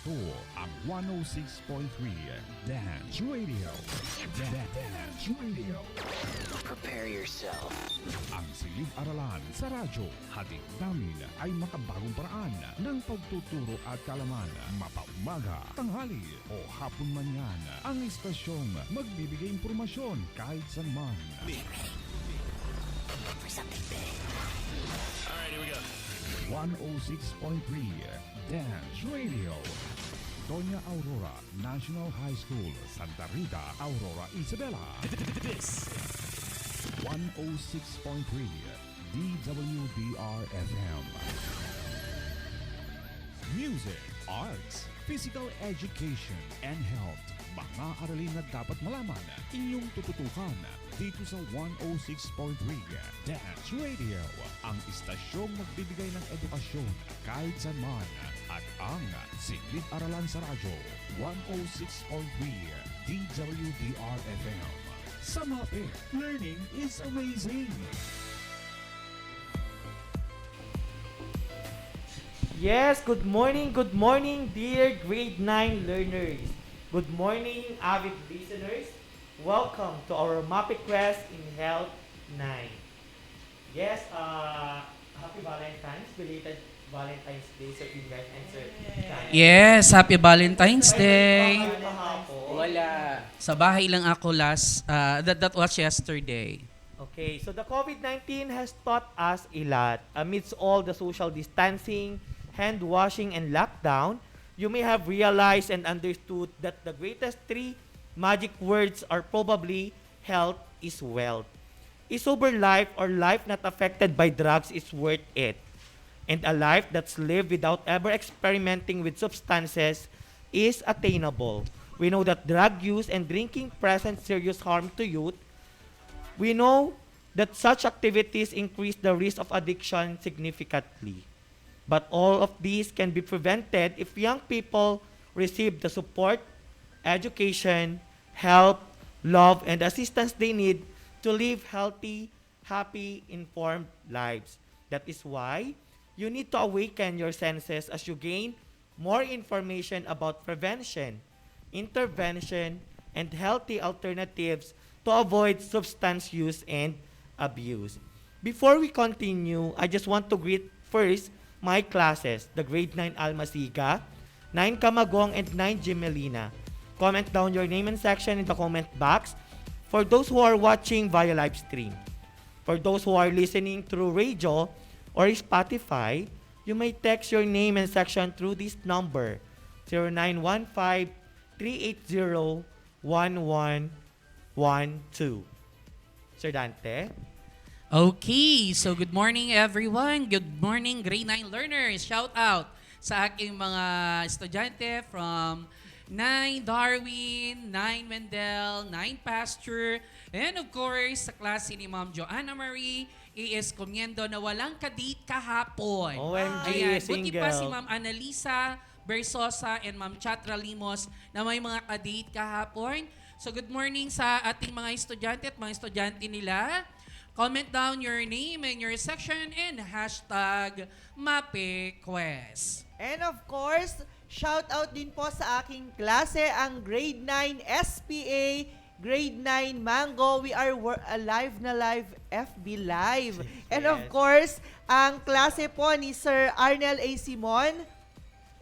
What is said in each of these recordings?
Ito ang 106.3 Dance Radio. Dance Radio. Prepare yourself. Ang silid-aralan sa radyo, hatid namin ay makabagong paraan ng pagtuturo at kaalaman. Mapaumaga, tanghali o hapon man yan, ang istasyong magbibigay impormasyon kahit saan man. For something big. Alright, here we go. 106.3 Dance Radio. Doña Aurora National High School, Santa Rita, Aurora, Isabela. This 106.3 DWDR-FM. Music, arts, physical education, and health. Mga aralin na dapat malaman, inyong tututukan dito sa 106.3 Dance Radio. Ang istasyong magbibigay ng edukasyon kahit saan man at ang silid-aralan sa radyo. 106.3 DWDR-FM. Sa MAPEH, learning is amazing. Yes, good morning, dear grade 9 learners. Good morning, avid listeners. Welcome to our MAPEH Quest in Health 9. Yes, happy Valentine's, belated Valentine's Day sa you guys and Sir Chai. Yes, happy Valentine's Day. Wala. Sa bahay lang ako that was yesterday. Okay, so the COVID-19 has taught us a lot. Amidst all the social distancing, hand washing, and lockdown, you may have realized and understood that the greatest three magic words are probably health is wealth. A sober life or life not affected by drugs is worth it. And a life that's lived without ever experimenting with substances is attainable. We know that drug use and drinking present serious harm to youth. We know that such activities increase the risk of addiction significantly. But all of these can be prevented if young people receive the support, education, help, love, and assistance they need to live healthy, happy, informed lives. That is why you need to awaken your senses as you gain more information about prevention, intervention, and healthy alternatives to avoid substance use and abuse. Before we continue, I just want to greet first my classes, the grade 9 Almasiga, 9 Camagong, and 9 Gemelina. Comment down your name and section in the comment box for those who are watching via live stream. For those who are listening through radio or Spotify, you may text your name and section through this number, 0915-380-1112. Sir Dante? Okay, so good morning everyone. Good morning grade 9 learners. Shout out sa aking mga estudyante from 9 Darwin, 9 Mendel, 9 Pasture, and of course sa klase ni Ma'am Joanna Marie A.S. Comiendo na walang kadate kahapon. OMG, Ayan, buti single. pa si Ma'am Analisa Bersosa and Ma'am Chatra Limos na may mga kadate kahapon. So good morning sa ating mga estudyante at mga estudyante nila. Comment down your name and your section and hashtag MAPEQuest. And of course, shout out din po sa aking klase, ang grade 9 SPA, grade 9 Mango. We are live na live, FB Live. And of course, ang klase po ni Sir Arnel A. Simon,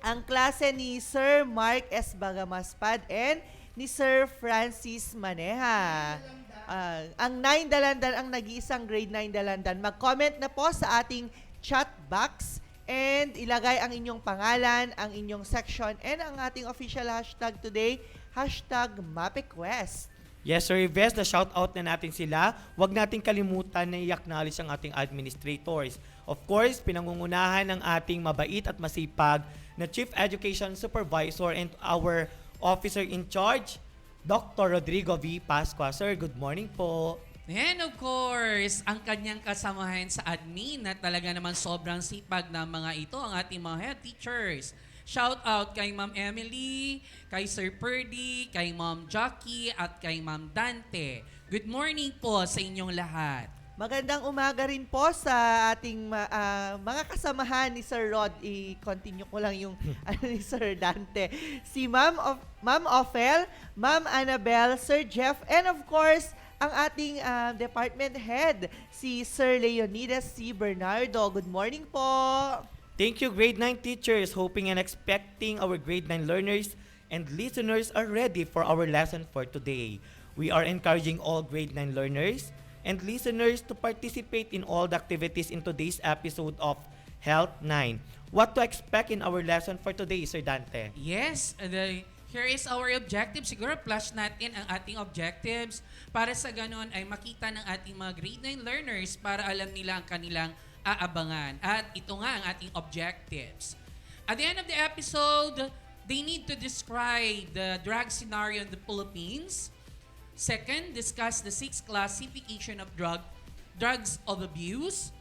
ang klase ni Sir Mark S. Bagamaspad, and ni Sir Francis Maneha. Ang 9 Dalandan, ang nag-iisang grade 9 Dalandan, mag-comment na po sa ating chat box and ilagay ang inyong pangalan, ang inyong section, and ang ating official hashtag today, hashtag MAPEQuest. Yes, Sir Yves, na-shout out na natin sila. Huwag natin kalimutan na i-acknowledge ang ating administrators. Of course, pinangungunahan ng ating mabait at masipag na Chief Education Supervisor and our Officer in Charge, Dr. Rodrigo V. Pascua. Sir, good morning po. And of course, ang kanyang kasamahan sa admin na talaga naman sobrang sipag na mga ito, ang ating mga head teachers. Shout out kay Ma'am Emily, kay Sir Purdy, kay Ma'am Jackie, at kay Ma'am Dante. Good morning po sa inyong lahat. Magandang umaga rin po sa ating mga kasamahan ni Sir Rod. I-continue ko lang yung ni Sir Dante. Si Ma'am Ophel, Ma'am Annabelle, Sir Jeff, and of course, ang ating department head, si Sir Leonidas C. Bernardo. Good morning po. Thank you, grade 9 teachers. Hoping and expecting our grade 9 learners and listeners are ready for our lesson for today. We are encouraging all grade 9 learners and listeners to participate in all the activities in today's episode of Health 9. What to expect in our lesson for today, Sir Dante? Yes, here is our objective. Siguro flash natin ang ating objectives para sa ganon ay makita ng ating mga grade 9 learners para alam nila ang kanilang aabangan. At ito nga ang ating objectives. At the end of the episode, they need to describe the drug scenario in the Philippines. Second, discuss the 6 classification of drugs of abuse.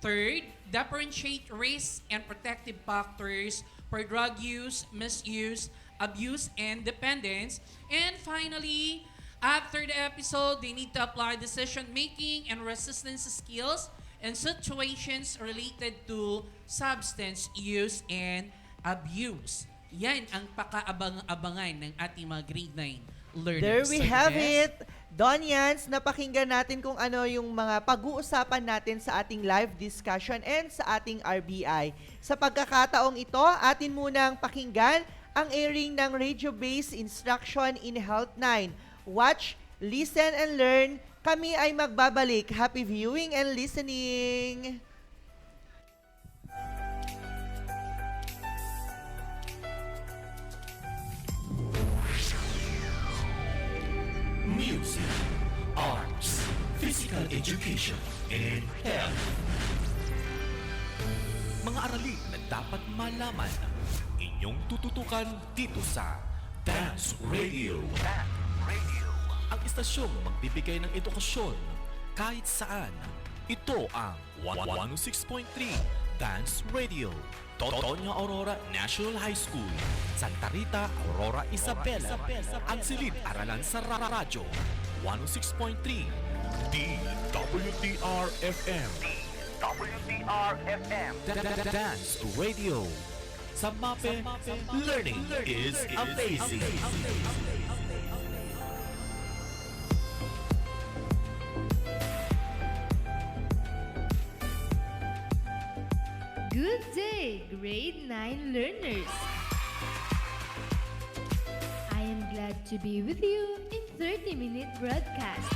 Third, differentiate risk and protective factors for drug use, misuse, abuse, and dependence. And finally, after the episode, they need to apply decision-making and resistance skills in situations related to substance use and abuse. Yan ang pakaabang-abangan ng ating mga grade 9 learners. There we have it. Donyans, napakinggan natin kung ano yung mga pag-uusapan natin sa ating live discussion and sa ating RBI. Sa pagkakataong ito, atin munang pakinggan ang airing ng radio-based instruction in Health 9. Watch, listen, and learn. Kami ay magbabalik. Happy viewing and listening! Music, arts, physical education, and health. Mga aralin na dapat malaman. Inyong tututukan dito sa Dance Radio. Ang istasyong magbibigay ng edukasyon kahit saan. Ito ang 106.3 Dance Radio. Totonia Aurora National High School, Santa Rita, Aurora, Isabela. Ang silid-aralan sa radyo. 106.3 DWDR-FM. Dance Radio. Sa MAPEH, learning is amazing. Good day, grade 9 learners! I am glad to be with you in 30-minute broadcast.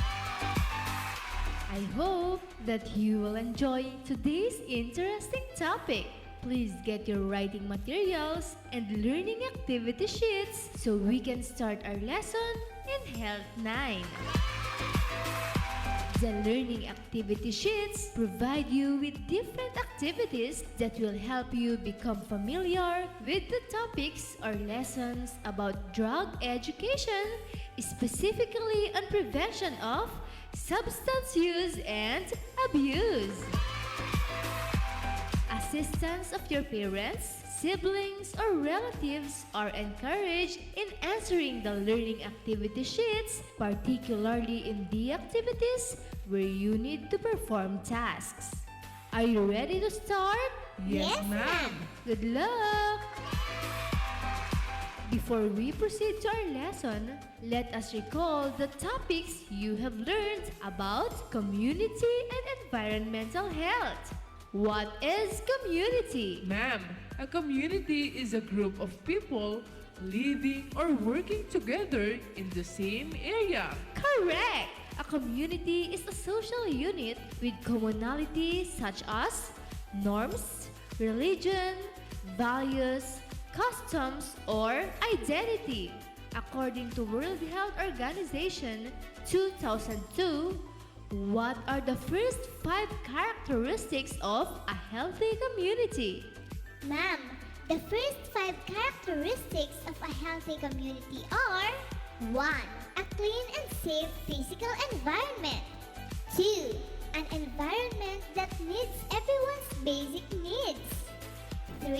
I hope that you will enjoy today's interesting topic. Please get your writing materials and learning activity sheets so we can start our lesson in Health 9. The learning activity sheets provide you with different activities that will help you become familiar with the topics or lessons about drug education, specifically on prevention of substance use and abuse. Assistance of your parents, siblings, or relatives are encouraged in answering the learning activity sheets, particularly in the activities where you need to perform tasks. Are you ready to start? Yes, ma'am. Good luck! Before we proceed to our lesson, let us recall the topics you have learned about community and environmental health. What is community? Ma'am, a community is a group of people living or working together in the same area. Correct! A community is a social unit with commonalities such as norms, religion, values, customs, or identity. According to World Health Organization 2002, what are the first 5 characteristics of a healthy community? Ma'am, the first 5 characteristics of a healthy community are 1. A clean and safe physical environment. 2. An environment that meets everyone's basic needs. 3.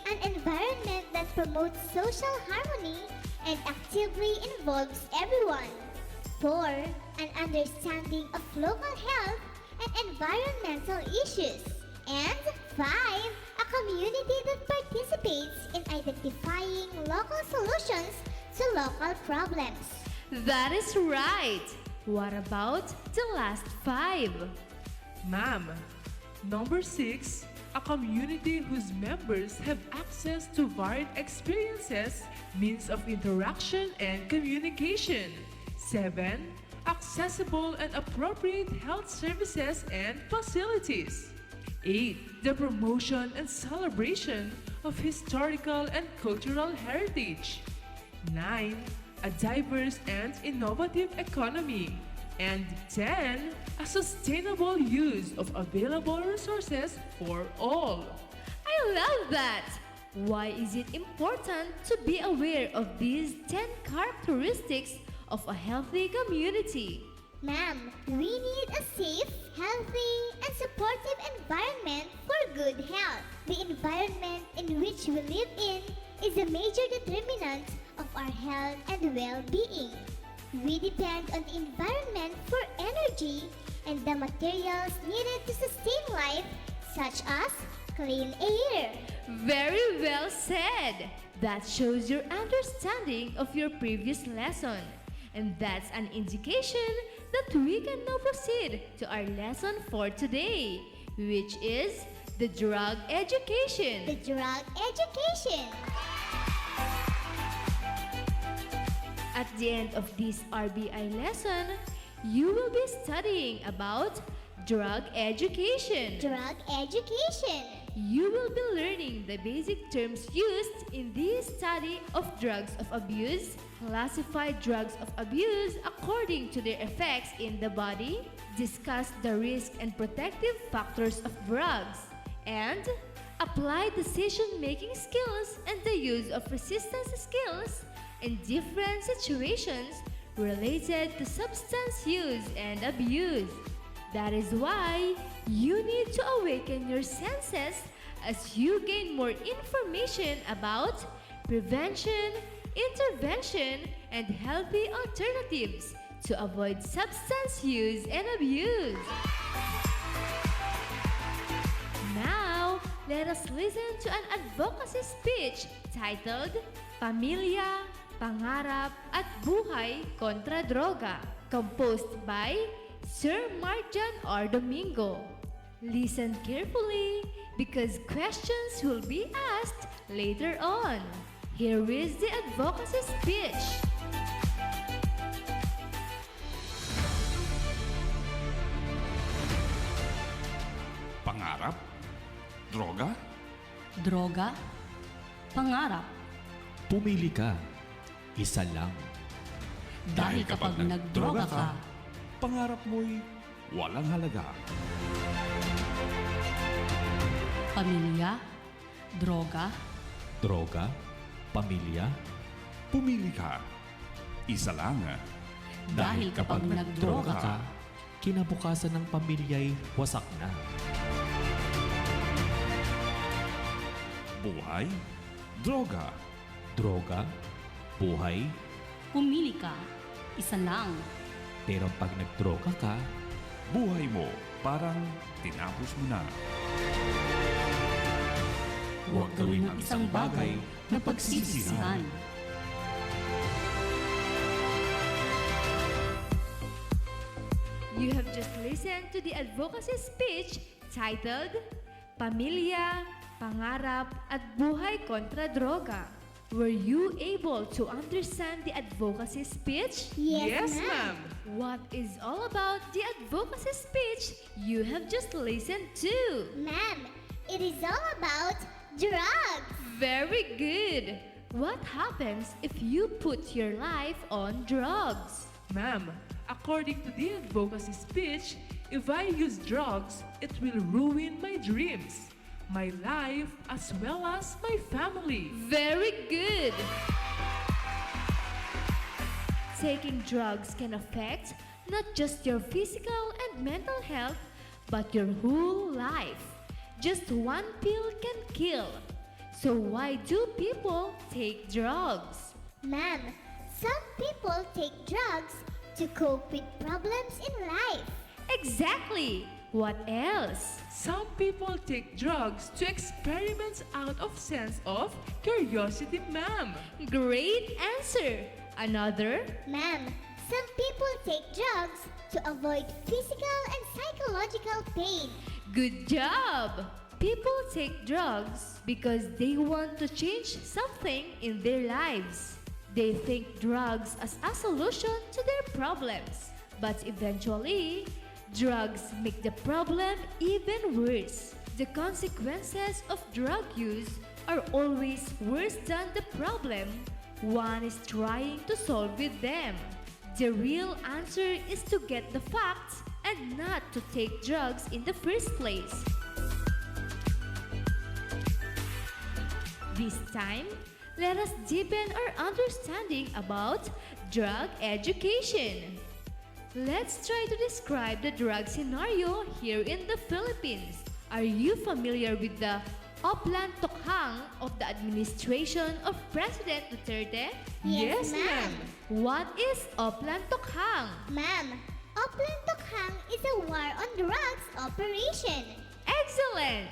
An environment that promotes social harmony and actively involves everyone. 4. An understanding of local health and environmental issues. And 5. A community that participates in identifying local solutions to local problems. That is right. What about the last 5? Ma'am, number 6, a community whose members have access to varied experiences, means of interaction and communication. 7, accessible and appropriate health services and facilities. 8, the promotion and celebration of historical and cultural heritage. 9, a diverse and innovative economy. And 10, a sustainable use of available resources for all. I love that! Why is it important to be aware of these 10 characteristics of a healthy community? Ma'am, we need a safe, healthy, and supportive environment for good health. The environment in which we live in is a major determinant of our health and well-being. We depend on the environment for energy and the materials needed to sustain life, such as clean air. Very well said! That shows your understanding of your previous lesson. And that's an indication that we can now proceed to our lesson for today, which is the drug education. The drug education. At the end of this RBI lesson, you will be studying about drug education. Drug education. You will be learning the basic terms used in this study of drugs of abuse, classify drugs of abuse according to their effects in the body, discuss the risk and protective factors of drugs, and apply decision-making skills and the use of resistance skills in different situations related to substance use and abuse. That is why you need to awaken your senses as you gain more information about prevention, intervention, and healthy alternatives to avoid substance use and abuse. Now, let us listen to an advocacy speech titled Pamilya, Pangarap at Buhay kontra Droga, composed by Sir Marjan R. Domingo. Listen carefully because questions will be asked later on. Here is the advocacy speech. Pangarap? Droga? Droga? Pangarap? Pumili ka. Isa lang. Dahil kapag nagdroga ka, pangarap mo'y walang halaga. pamilya, droga, Droga, pamilya, Pumili ka. Isa lang. dahil kapag nagdroga ka, kinabukasan ng pamilya'y wasak na. Buhay? Droga? Droga, buhay, pumili ka, isa lang. pero pag nagdroga ka, Buhay mo parang tinapos mo na. Huwag gawin ang isang bagay na pagsisisihan. You have just listened to the advocacy speech titled Pamilya, Pangarap at Buhay kontra Droga. Were you able to understand the advocacy speech? Yes, ma'am. What is all about the advocacy speech you have just listened to? Ma'am, it is all about drugs. Very good. What happens if you put your life on drugs? Ma'am, according to the advocacy speech, if I use drugs, it will ruin my dreams, my life, as well as my family. Very good. Taking drugs can affect not just your physical and mental health, but your whole life. Just one pill can kill. So why do people take drugs? Ma'am, some people take drugs to cope with problems in life. Exactly. What else? Some people take drugs to experiment out of sense of curiosity, ma'am. Great answer. Another? Ma'am, some people take drugs to avoid physical and psychological pain. Good job! People take drugs because they want to change something in their lives. They think drugs as a solution to their problems. But eventually, drugs make the problem even worse. The consequences of drug use are always worse than the problem one is trying to solve with them. The real answer is to get the facts and not to take drugs in the first place. This time, let us deepen our understanding about drug education. Let's try to describe the drug scenario here in the Philippines. Are you familiar with the Oplan Tokhang of the administration of President Duterte? Yes, ma'am. What is Oplan Tokhang? Ma'am, Oplan Tokhang is a war on drugs operation. Excellent!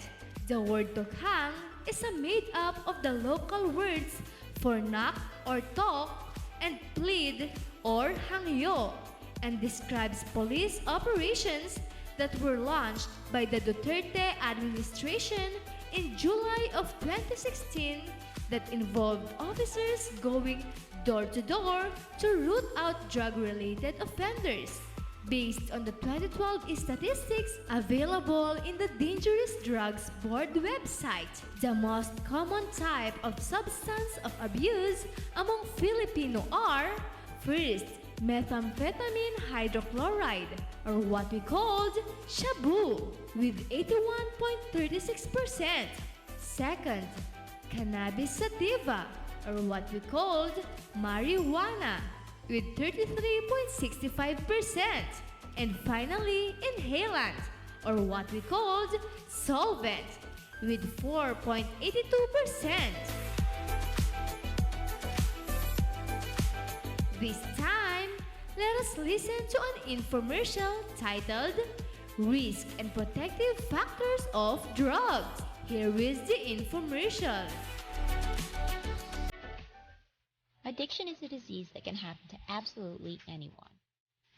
The word Tokhang is a made-up of the local words for knock or talk and plead or hangyo, and describes police operations that were launched by the Duterte administration in July of 2016 that involved officers going door to door to root out drug-related offenders. Based on the 2012 statistics available in the Dangerous Drugs Board website, the most common type of substance of abuse among Filipino are: first, methamphetamine hydrochloride, or what we called shabu, with 81.36%. Second, cannabis sativa, or what we called marijuana, with 33.65%. And finally, inhalant, or what we called solvent, with 4.82%. This time, let us listen to an infomercial titled Risk and Protective Factors of Drugs. Here is the infomercial. Addiction is a disease that can happen to absolutely anyone.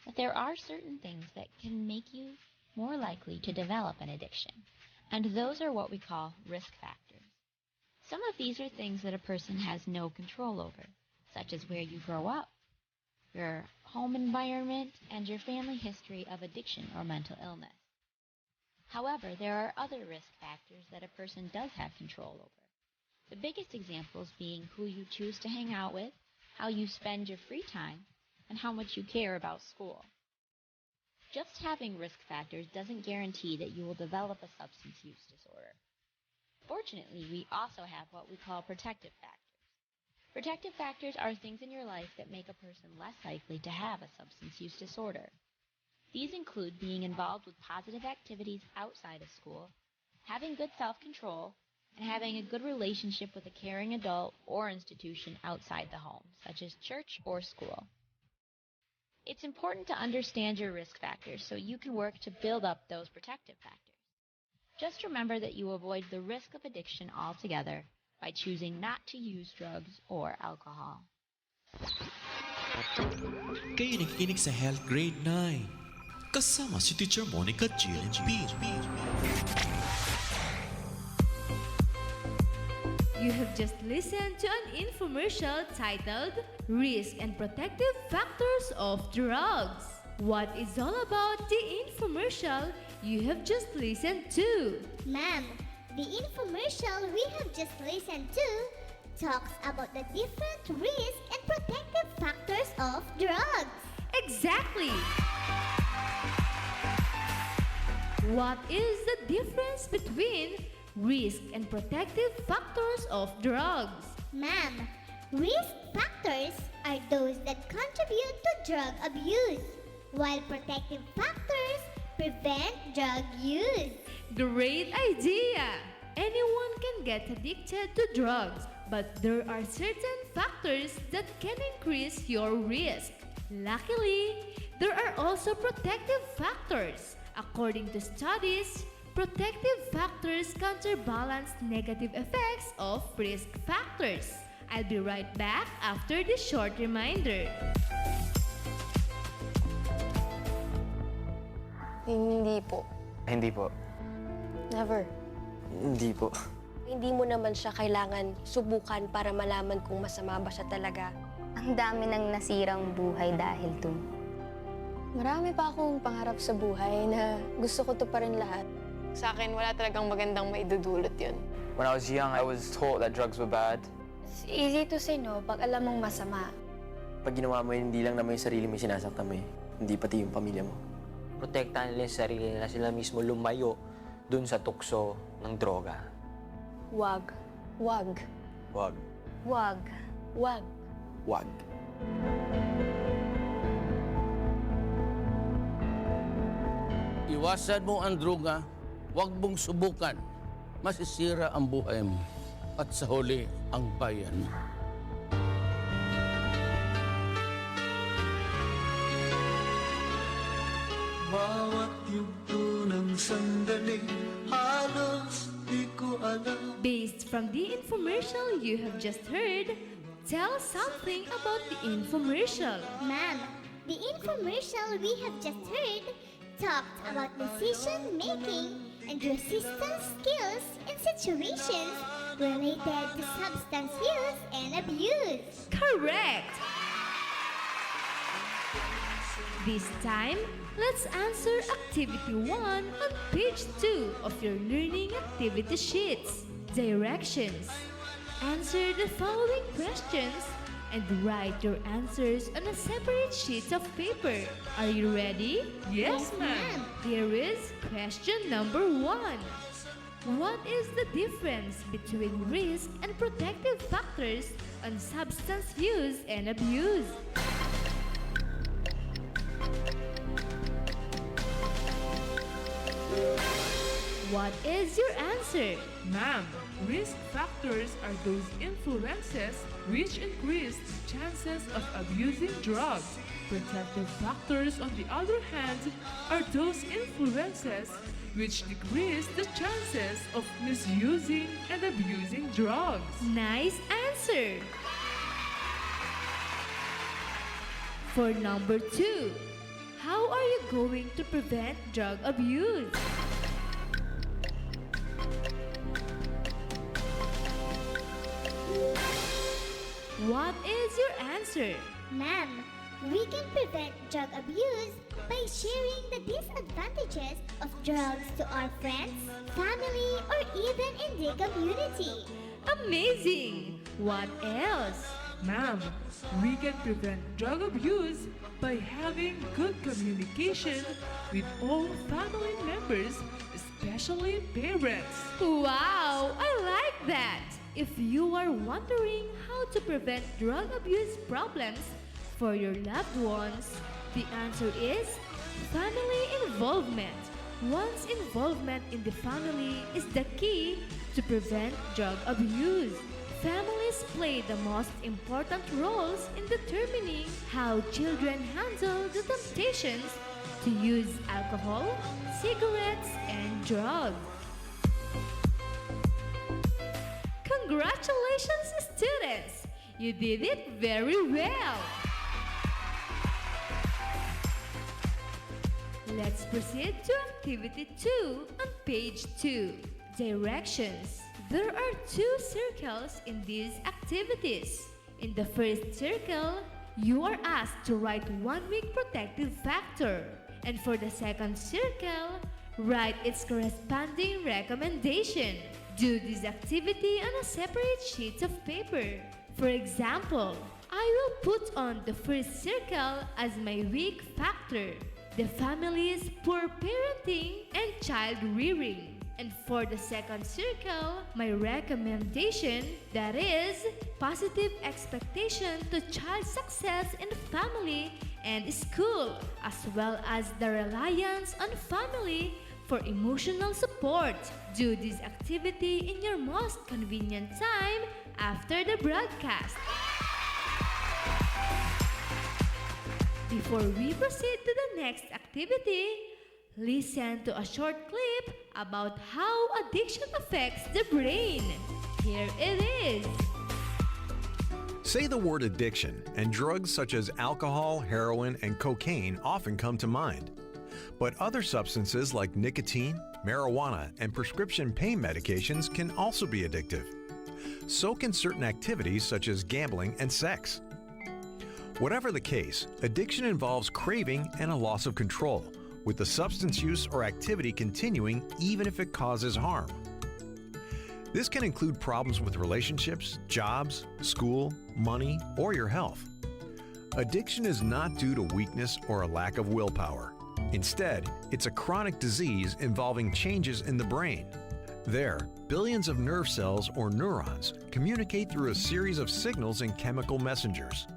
But there are certain things that can make you more likely to develop an addiction, and those are what we call risk factors. Some of these are things that a person has no control over, such as where you grow up, your home environment, and your family history of addiction or mental illness. However, there are other risk factors that a person does have control over. The biggest examples being who you choose to hang out with, how you spend your free time, and how much you care about school. Just having risk factors doesn't guarantee that you will develop a substance use disorder. Fortunately, we also have what we call protective factors. Protective factors are things in your life that make a person less likely to have a substance use disorder. These include being involved with positive activities outside of school, having good self-control, and having a good relationship with a caring adult or institution outside the home, such as church or school. It's important to understand your risk factors so you can work to build up those protective factors. Just remember that you avoid the risk of addiction altogether by choosing not to use drugs or alcohol. Kayo nakikinig sa Health Grade 9. Kasama si Teacher Monica Jill and Bean. You have just listened to an infomercial titled Risk and Protective Factors of Drugs. What is all about the infomercial you have just listened to? Ma'am, the infomercial we have just listened to talks about the different risk and protective factors of drugs. Exactly! What is the difference between risk and protective factors of drugs? Ma'am, risk factors are those that contribute to drug abuse, while protective factors prevent drug use. Great idea! Anyone can get addicted to drugs, but there are certain factors that can increase your risk. Luckily, there are also protective factors. A According to studies, protective factors counterbalance negative effects of risk factors. I'll be right back after this short reminder. Hindi po. Hindi po. Never. Hindi po. Hindi mo naman siya kailangan subukan para malaman kung masama ba siya talaga. Ang dami nang nasirang buhay dahil dun. Marami pa akong pangarap sa buhay na gusto ko to pa rin lahat. Sa akin, wala talagang magandang maidudulot yun. When I was young, I was taught that drugs were bad. It's easy to say no pag alam mong masama. Pag ginawa mo yun, hindi lang naman yung sarili mo sinasaktan mo eh. Hindi pati yung pamilya mo. Protektahan nila yung sarili nila, sila mismo lumayo dun sa tukso ng droga. Wag. Wag. Wag. Wag. Wag. Wag. Iwasan mo ang droga, huwag mong subukan. Masisira ang buhay mo at sa huli ang bayan. Bawat yugto ng sandali, halos di ko alam. Based from the infomercial you have just heard, tell something about the infomercial. Ma'am, the infomercial we have just heard talked about decision making and resistance skills in situations related to substance use and abuse. Correct! This time, let's answer Activity 1 on page 2 of your learning activity sheets. Directions. Answer the following questions and write your answers on a separate sheet of paper. Are you ready? Yes, ma'am. Here is question number 1. What is the difference between risk and protective factors on substance use and abuse? What is your answer? Ma'am, risk factors are those influences which increase the chances of abusing drugs. Protective factors, on the other hand, are those influences which decrease the chances of misusing and abusing drugs. Nice answer! For number 2, how are you going to prevent drug abuse? What is your answer? Ma'am, we can prevent drug abuse by sharing the disadvantages of drugs to our friends, family, or even in the community. Amazing! What else? Ma'am, we can prevent drug abuse by having good communication with all family members, especially parents. Wow, I like that! If you are wondering how to prevent drug abuse problems for your loved ones, the answer is family involvement. One's involvement in the family is the key to prevent drug abuse. Families play the most important roles in determining how children handle the temptations to use alcohol, cigarettes, and drugs. Congratulations, students! You did it very well! Let's proceed to Activity 2 on page 2. Directions. There are 2 circles in these activities. In the first circle, you are asked to write 1 weak protective factor. And for the second circle, write its corresponding recommendation. Do this activity on a separate sheet of paper. For example, I will put on the first circle as my weak factor, the family's poor parenting and child rearing. And for the second circle, my recommendation, that is, positive expectation to child success in family and school, as well as the reliance on family for emotional support. Do this activity in your most convenient time after the broadcast. Before we proceed to the next activity, Listen to a short clip about how addiction affects the brain. Here it is. Say the word addiction, and drugs such as alcohol, heroin, and cocaine often come to mind. But other substances like nicotine, marijuana, and prescription pain medications can also be addictive. So can certain activities such as gambling and sex. Whatever the case, addiction involves craving and a loss of control, with the substance use or activity continuing even if it causes harm. This can include problems with relationships, jobs, school, money, or your health. Addiction is not due to weakness or a lack of willpower. Instead, it's a chronic disease involving changes in the brain. There, billions of nerve cells or neurons communicate through a series of signals and chemical messengers.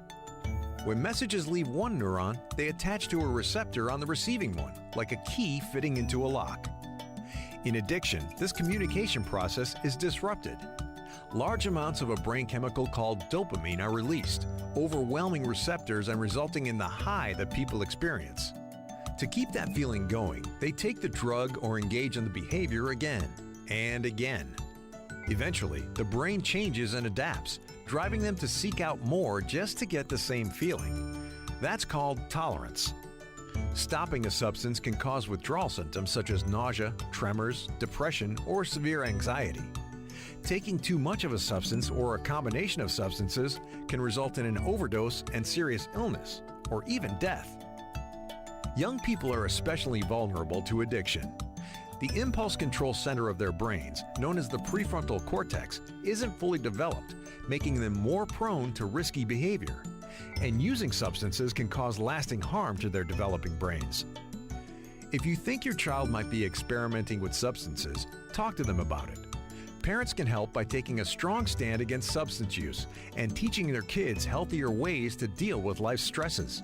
When messages leave one neuron, they attach to a receptor on the receiving one, like a key fitting into a lock. In addiction, this communication process is disrupted. Large amounts of a brain chemical called dopamine are released, overwhelming receptors and resulting in the high that people experience. To keep that feeling going, they take the drug or engage in the behavior again and again. Eventually, the brain changes and adapts, driving them to seek out more just to get the same feeling. That's called tolerance. Stopping a substance can cause withdrawal symptoms such as nausea, tremors, depression, or severe anxiety. Taking too much of a substance or a combination of substances can result in an overdose and serious illness, or even death. Young people are especially vulnerable to addiction. The impulse control center of their brains, known as the prefrontal cortex, isn't fully developed, making them more prone to risky behavior. And using substances can cause lasting harm to their developing brains. If you think your child might be experimenting with substances, talk to them about it. Parents can help by taking a strong stand against substance use and teaching their kids healthier ways to deal with life's stresses.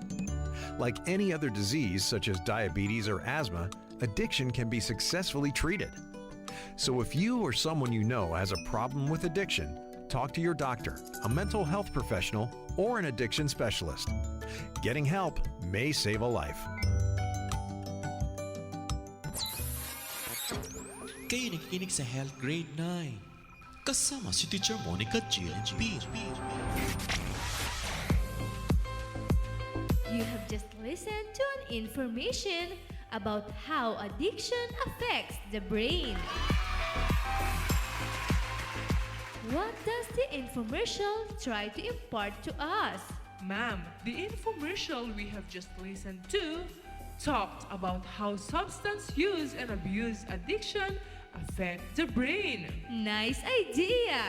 Like any other disease, such as diabetes or asthma, addiction can be successfully treated. So if you or someone you know has a problem with addiction, talk to your doctor, a mental health professional, or an addiction specialist. Getting help may save a life. Kayo nakikinig sa Health Grade 9. Kasama si Teacher Monica Jill B. You have just listened to an information about how addiction affects the brain. What does the infomercial try to impart to us? Ma'am, the infomercial we have just listened to talked about how substance use and abuse addiction affect the brain. Nice idea!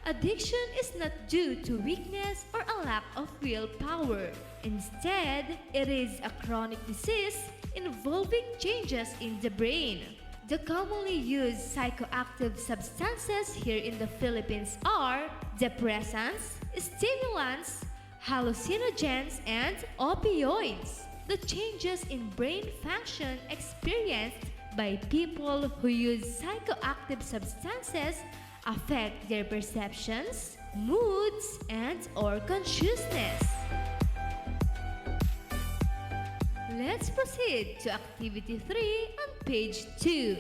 Addiction is not due to weakness or a lack of willpower. Instead, it is a chronic disease involving changes in the brain. The commonly used psychoactive substances here in the Philippines are depressants, stimulants, hallucinogens, and opioids. The changes in brain function experienced by people who use psychoactive substances affect their perceptions, moods, and/or consciousness. Let's proceed to activity 3 on page 2.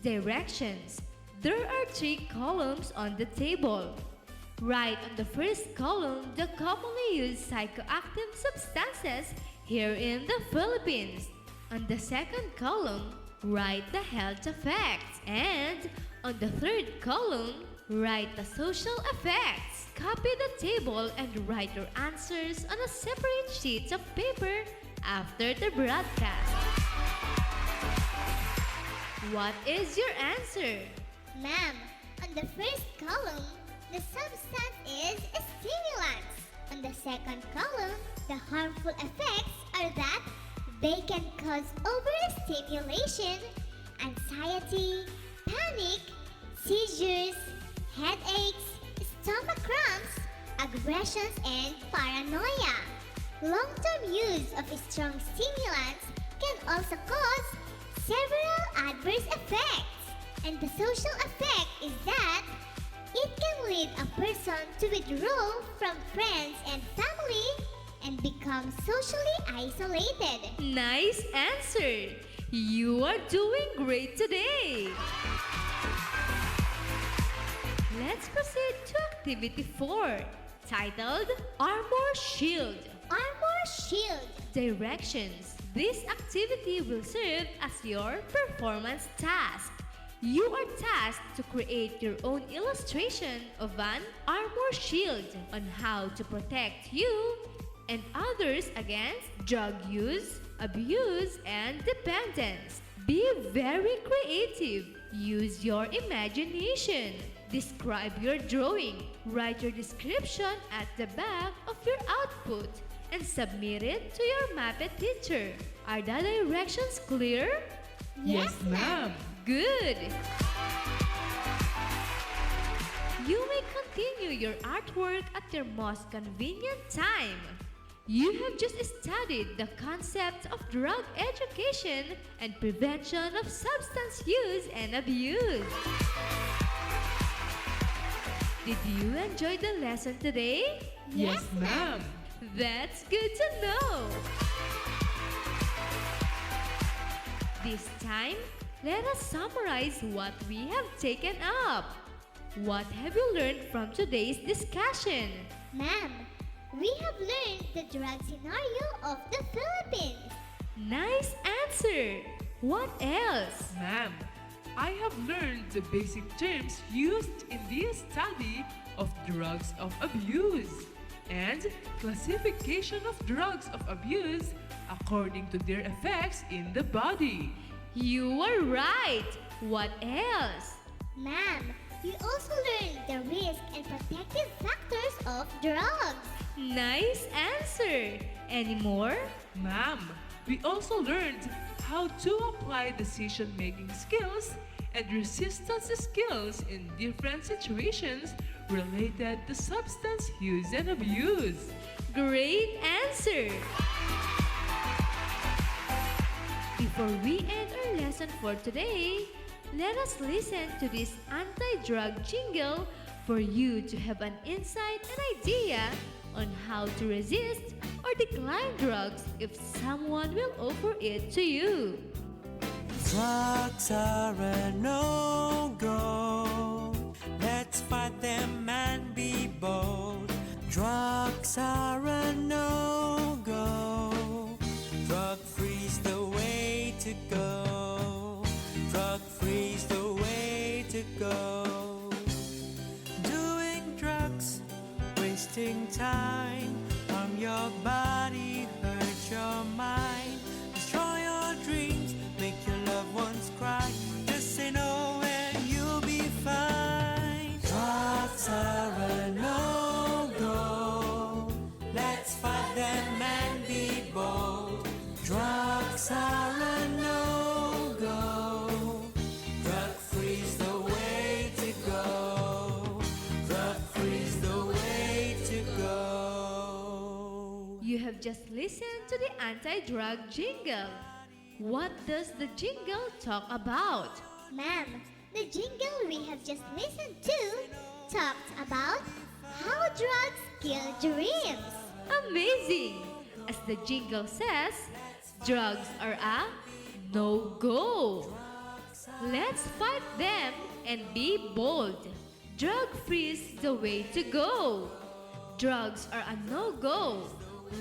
Directions. There are 3 columns on the table. Write on the first column the commonly used psychoactive substances here in the Philippines. On the second column, write the health effects. And on the third column, write the social effects. Copy the table and write your answers on a separate sheet of paper after the broadcast. What is your answer? Ma'am, on the first column, the substance is stimulants. On the second column, the harmful effects are that they can cause overstimulation, anxiety, panic, seizures, headaches, stomach cramps, aggressions, and paranoia. Long-term use of strong stimulants can also cause several adverse effects. And the social effect is that it can lead a person to withdraw from friends and family and become socially isolated. Nice answer! You are doing great today! Let's proceed to activity 4, titled Armor Shield. Armor Shield. Directions. This activity will serve as your performance task. You are tasked to create your own illustration of an armor shield on how to protect you and others against drug use, abuse, and dependence. Be very creative. Use your imagination. Describe your drawing. Write your description at the back of your output and submit it to your MAPEH teacher. Are the directions clear? Yes, ma'am. Good! You may continue your artwork at your most convenient time. You have just studied the concepts of drug education and prevention of substance use and abuse. Did you enjoy the lesson today? Yes, ma'am. That's good to know. This time, let us summarize what we have taken up. What have you learned from today's discussion? Ma'am, we have learned the drug scenario of the Philippines. Nice answer! What else? Ma'am, I have learned the basic terms used in this study of drugs of abuse and classification of drugs of abuse according to their effects in the body. You are right! What else? Ma'am, we also learned the risk and protective factors of drugs. Nice answer! Any more? Ma'am, we also learned how to apply decision-making skills and resistance skills in different situations related to substance use and abuse. Great answer! Before we end our lesson for today, let us listen to this anti-drug jingle for you to have an insight and idea on how to resist or decline drugs if someone will offer it to you. Drugs are a no-go. Let's fight them and be bold. Drugs are a no-go. Drug-free's the way to go. Drug-free's the way to go. Doing drugs, wasting time. Harm your body, hurt your mind. Destroy your dreams, make your loved ones cry. Just say no and you'll be fine. Drugs are a no-go. Let's fight them and be bold. Drugs are a no-go. Drug-free's the way to go. Drug-free's the way to go. You have just listened to the anti-drug jingle. What does the jingle talk about? Ma'am, the jingle we have just listened to talked about how drugs kill dreams. Amazing! As the jingle says, drugs are a no-go. Let's fight them and be bold. Drug-free's the way to go. Drugs are a no-go.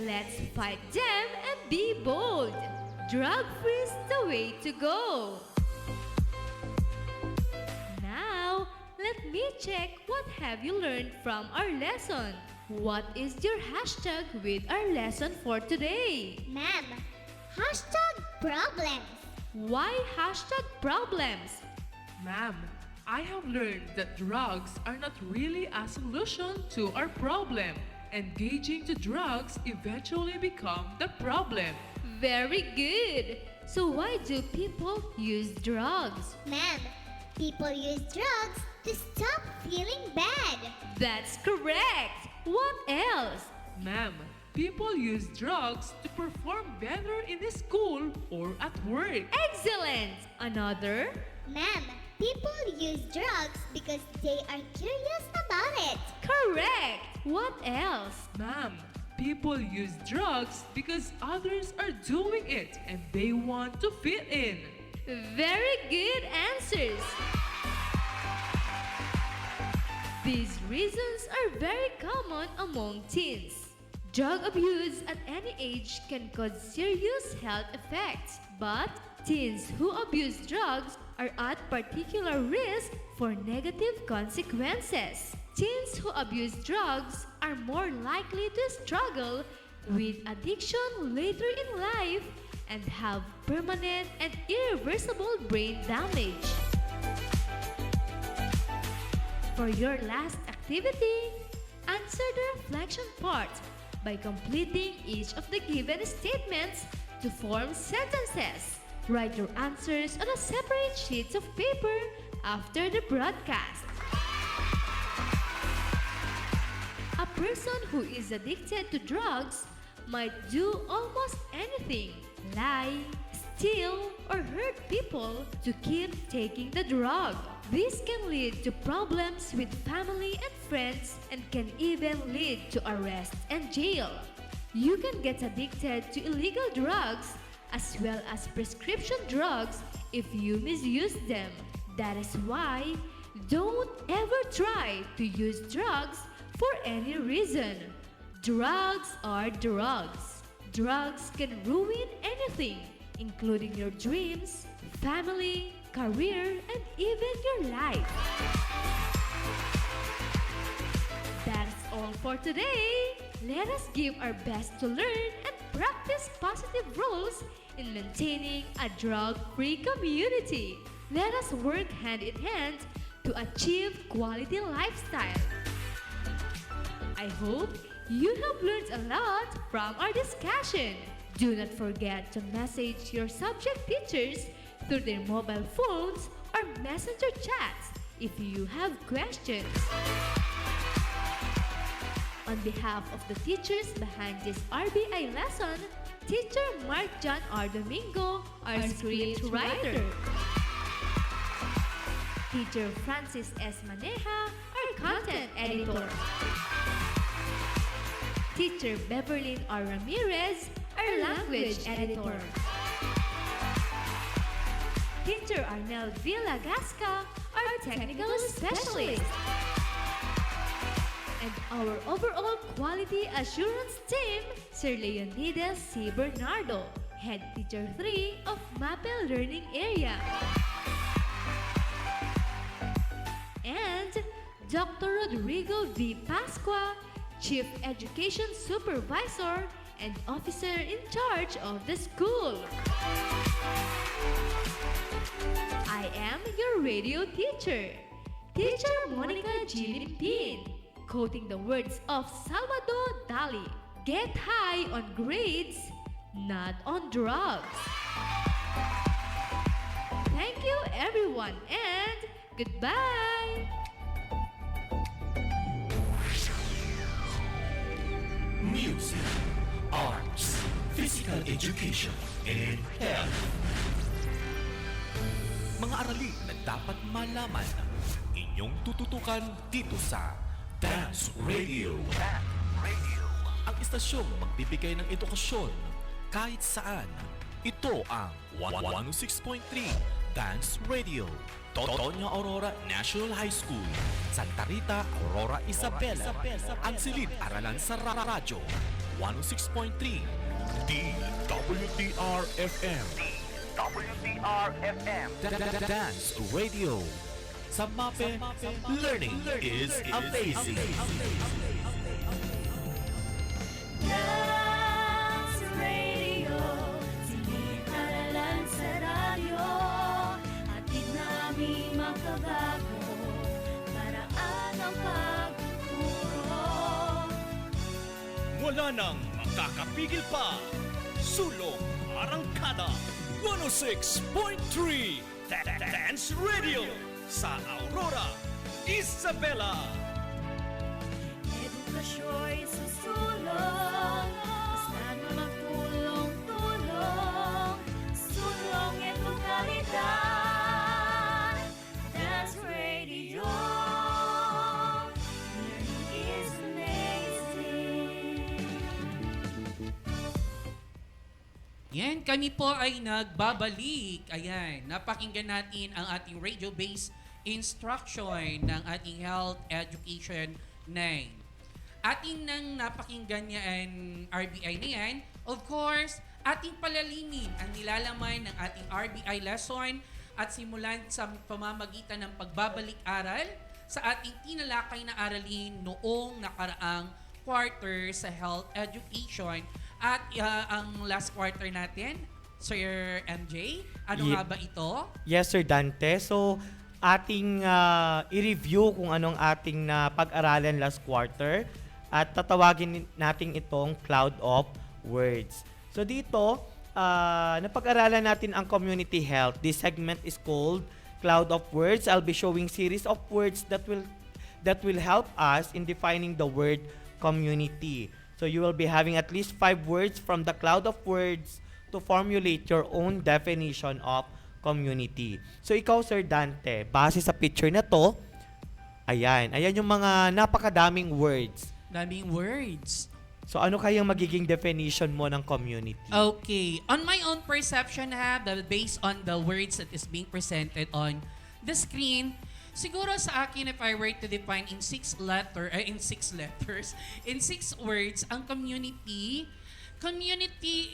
Let's fight them and be bold. Drug-free's the way to go. Now, let me check what have you learned from our lesson. What is your hashtag with our lesson for today? Ma'am, hashtag problems. Why hashtag problems? Ma'am, I have learned that drugs are not really a solution to our problem. Engaging to drugs eventually become the problem. Very good. So why do people use drugs? Ma'am, people use drugs to stop feeling bad. That's correct. What else? Ma'am, people use drugs to perform better in the school or at work. Excellent. Another? Ma'am, people use drugs because they are curious about it. Correct. What else? Ma'am, People use drugs because others are doing it and they want to fit in. Very good answers. These reasons are very common among teens. Drug abuse at any age can cause serious health effects, but teens who abuse drugs are at particular risk for negative consequences. Teens who abuse drugs are more likely to struggle with addiction later in life and have permanent and irreversible brain damage. For your last activity, answer the reflection part by completing each of the given statements to form sentences. Write your answers on a separate sheets of paper after the broadcast. A person who is addicted to drugs might do almost anything, lie, steal, or hurt people to keep taking the drug. This can lead to problems with family and friends and can even lead to arrest and jail. You can get addicted to illegal drugs as well as prescription drugs if you misuse them. That is why don't ever try to use drugs for any reason. Drugs are drugs. Drugs can ruin anything, including your dreams, family, career, and even your life. That's all for today. Let us give our best to learn and practice positive rules in maintaining a drug-free community. Let us work hand in hand to achieve quality lifestyle. I hope you have learned a lot from our discussion. Do not forget to message your subject teachers through their mobile phones or messenger chats if you have questions. On behalf of the teachers behind this RBI lesson, Teacher Mark John R. Domingo, our script writer. Teacher Francis S. Maneja, our content editor. Teacher Beverlyn R. Ramirez, our language editor. Teacher Arnel Villagasca, our technical specialist. And our overall quality assurance team, Sir Leonidas C. Bernardo, Head Teacher 3 of MAPEH Learning Area. And Dr. Rodrigo V. Pasqua, Chief Education Supervisor and Officer in charge of the school. I am your radio teacher, Teacher Monica G. Limpin, quoting the words of Salvador Dali, get high on grades, not on drugs. Thank you everyone and goodbye! Music, arts, physical education, and health. Mga aralin na dapat malaman, inyong tututukan dito sa Dance Radio. Ang istasyong magbibigay ng edukasyon kahit saan. Ito ang 106.3 Dance Radio. Totonia Aurora National High School, Santa Rita, Aurora, Isabela. Ang silid-aralan sa radyo. 106.3 DWDR-FM. Dance Radio. Sa MAPEH, learning is amazing. Dance Radio, silid-aralan sa radyo. Hatid namin makabago, paraan ang pagtuturo. Wala nang makakapigil pa. Sulong Arangkada 106.3 Dance Radio sa Aurora, Isabela. Edukasyo'y susulong, basta't magtulong-tulong. Sulong edukalidad, Dance Radio. Learning is amazing. kami po ay nagbabalik. Ayan, napakinggan natin ang ating radio-based instruction ng ating Health Education 9. Ating nang napakinggan yan RBI na yan, of course, ating palalimin ang nilalaman ng ating RBI lesson at simulan sa pamamagitan ng pagbabalik-aral sa ating tinalakay na aralin noong nakaraang quarter sa health education. At ang last quarter natin, Sir MJ, ano nga ba ito? Yes, Sir Dante. So, ating i-review kung anong ating pag-aralan last quarter at tatawagin natin itong cloud of words. So, dito, napag-aralan natin ang community health. This segment is called Cloud of Words. I'll be showing series of words that will help us in defining the word community. So you will be having at least 5 words from the cloud of words to formulate your own definition of community. So ikaw, Sir Dante, base sa picture na to, ayan yung mga napakadaming words. Daming words. So ano kayang magiging definition mo ng community? Okay. On my own perception, based on the words that is being presented on the screen, siguro sa akin, if I were to define in 6 words, ang community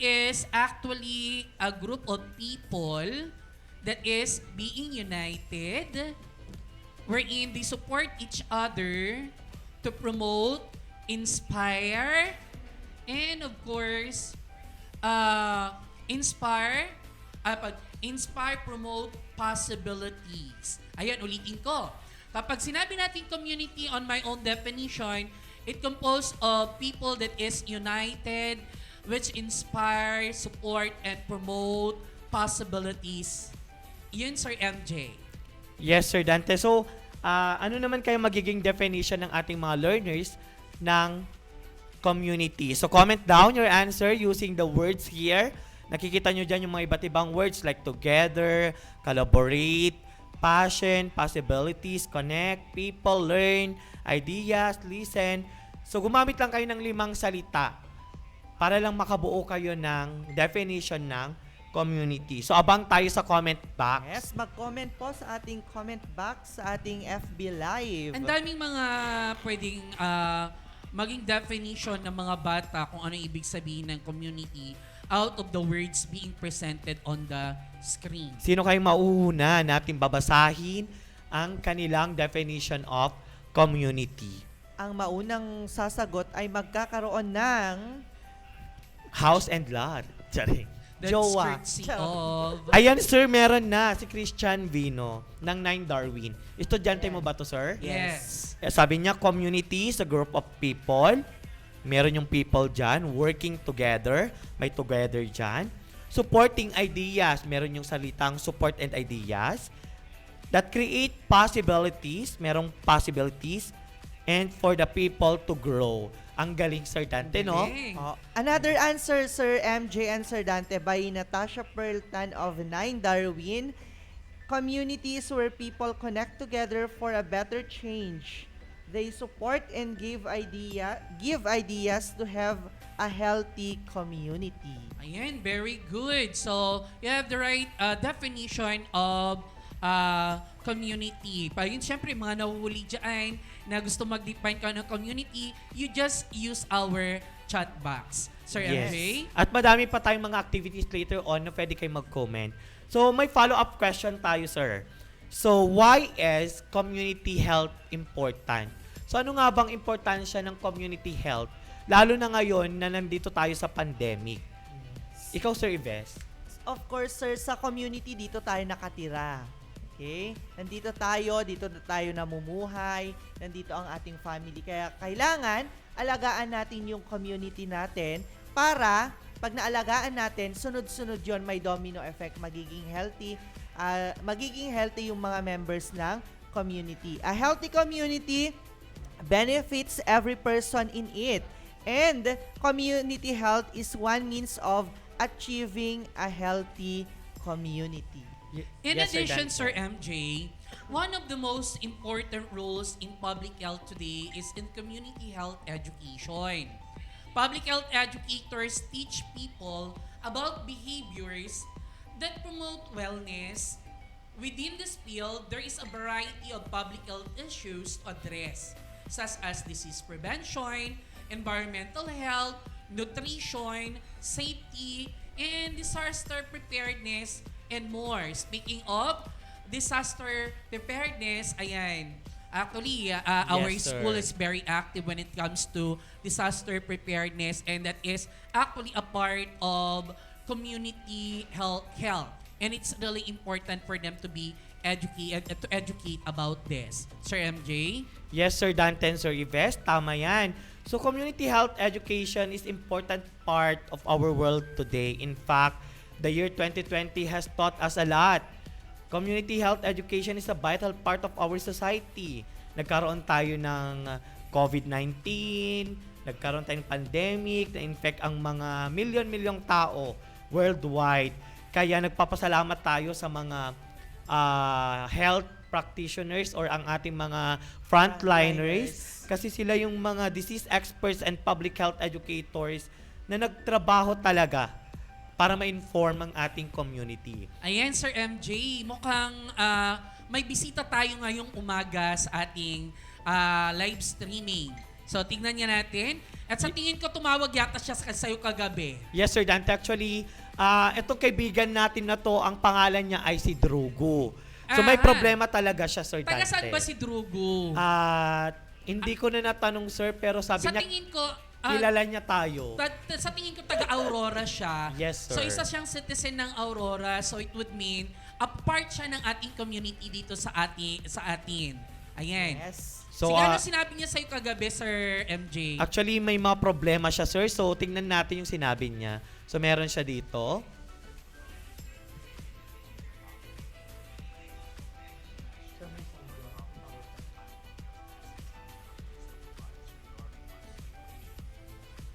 is actually a group of people that is being united, wherein they support each other to promote, inspire, and of course, inspire, promote possibilities. Ayan, ulitin ko. Kapag sinabi natin community on my own definition, it composed of people that is united, which inspire, support, and promote possibilities. Yun, Sir MJ. Yes, Sir Dante. So, ano naman kayo magiging definition ng ating mga learners ng community? So, comment down your answer using the words here. Nakikita nyo dyan yung mga iba't ibang words like together, collaborate, passion, possibilities, connect, people, learn, ideas, listen. So, gumamit lang kayo ng 5 salita para lang makabuo kayo ng definition ng community. So, abang tayo sa comment box. Yes, mag-comment po sa ating comment box sa ating FB Live. Ang daming mga pwedeng maging definition ng mga bata kung ano ibig sabihin ng community out of the words being presented on the screen. Sino kayong mauuna natin babasahin ang kanilang definition of community? Ang maunang sasagot ay magkakaroon ng house and lot. Charing. That's Jowa. courtesy of... Ayan, sir, meron na si Christian Vino ng 9 Darwin. Estudyante mo ba to, sir? Yes. Sabi niya, community is a group of people. Meron yung people dyan, working together. May together dyan. Supporting ideas. Meron yung salitang support and ideas. That create possibilities. Merong possibilities. And for the people to grow. Ang galing, Sir Dante, no? Another answer, Sir MJ and Sir Dante, by Natasha Perltan of 9 Darwin. Communities where people connect together for a better change. They support and give ideas to have a healthy community. Ayan, very good. So, you have the right definition of community. Yun, syempre, mga nahuhuli dyan na gusto mag-define ka ng community, you just use our chat box. Sir MJ? At madami pa tayong mga activities later on na pwede kayo mag-comment. So, may follow-up question tayo, sir. So, why is community health important? So, ano nga bang importansya ng community health? Lalo na ngayon na nandito tayo sa pandemic. Ikaw, Sir Ives? Of course, sir, sa community dito tayo nakatira. Okay? Nandito na tayo namumuhay, nandito ang ating family. Kaya kailangan alagaan natin yung community natin para pag naalagaan natin, sunod-sunod yon, may domino effect, magiging healthy yung mga members ng community. A healthy community benefits every person in it. And community health is one means of achieving a healthy community. In addition, Sir MJ, one of the most important roles in public health today is in community health education. Public health educators teach people about behaviors that promote wellness. Within this field, there is a variety of public health issues to address, such as disease prevention, environmental health, nutrition, safety, and disaster preparedness, and more. Speaking of disaster preparedness, ayan, actually, our Yes, sir. school is very active when it comes to disaster preparedness, and that is actually a part of community health. And it's really important for them to be educate about this. Sir MJ? Yes, Sir Dante and Sir Yves, tama yan. So, community health education is important part of our world today. In fact, the year 2020 has taught us a lot. Community health education is a vital part of our society. Nagkaroon tayo ng COVID-19, nagkaroon tayo ng pandemic, na-infect ang mga milyon-milyong tao worldwide. Kaya nagpapasalamat tayo sa mga health practitioners or ang ating mga frontliners kasi sila yung mga disease experts and public health educators na nagtrabaho talaga para ma-inform ang ating community. Ayan, Sir MJ, mukhang may bisita tayo ngayong umaga sa ating live streaming. So, tingnan niya natin. At sa tingin ko, tumawag yata siya sa'yo kagabi. Yes, Sir Dante. Actually, itong kaibigan natin na to, ang pangalan niya ay si Drugo. So, may problema talaga siya, Sir Dante. Taga saan ba si Drugo? Hindi ko na natanong, sir, pero sabi sa niya, tingin ko, kilala niya tayo. Sa tingin ko, taga-Aurora siya. Yes, sir. So, isa siyang citizen ng Aurora. So, it would mean, a part siya ng ating community dito sa atin. Ayan. Yes. So, Sige, ano sinabi niya sa'yo kagabi, Sir MJ? Actually, may mga problema siya, sir. So, tingnan natin yung sinabi niya. So, meron siya dito.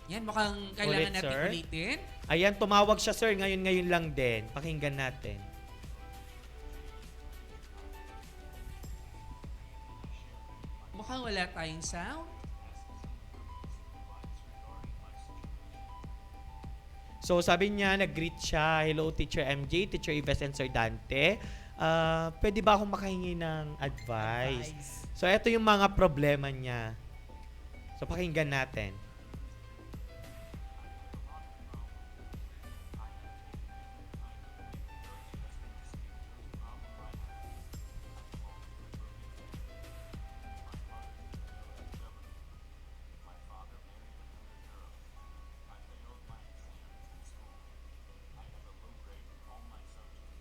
Yan, mukhang kailangan natin sir. ulitin. Ayan, tumawag siya, sir. Ngayon lang din. Pakinggan natin. Mukhang wala tayong sound. So, sabi niya, nag-greet siya. Hello, Teacher MJ, Teacher Yves, and Sir Dante. Pwede ba akong makahingi ng advice? So, ito yung mga problema niya. So, pakinggan natin.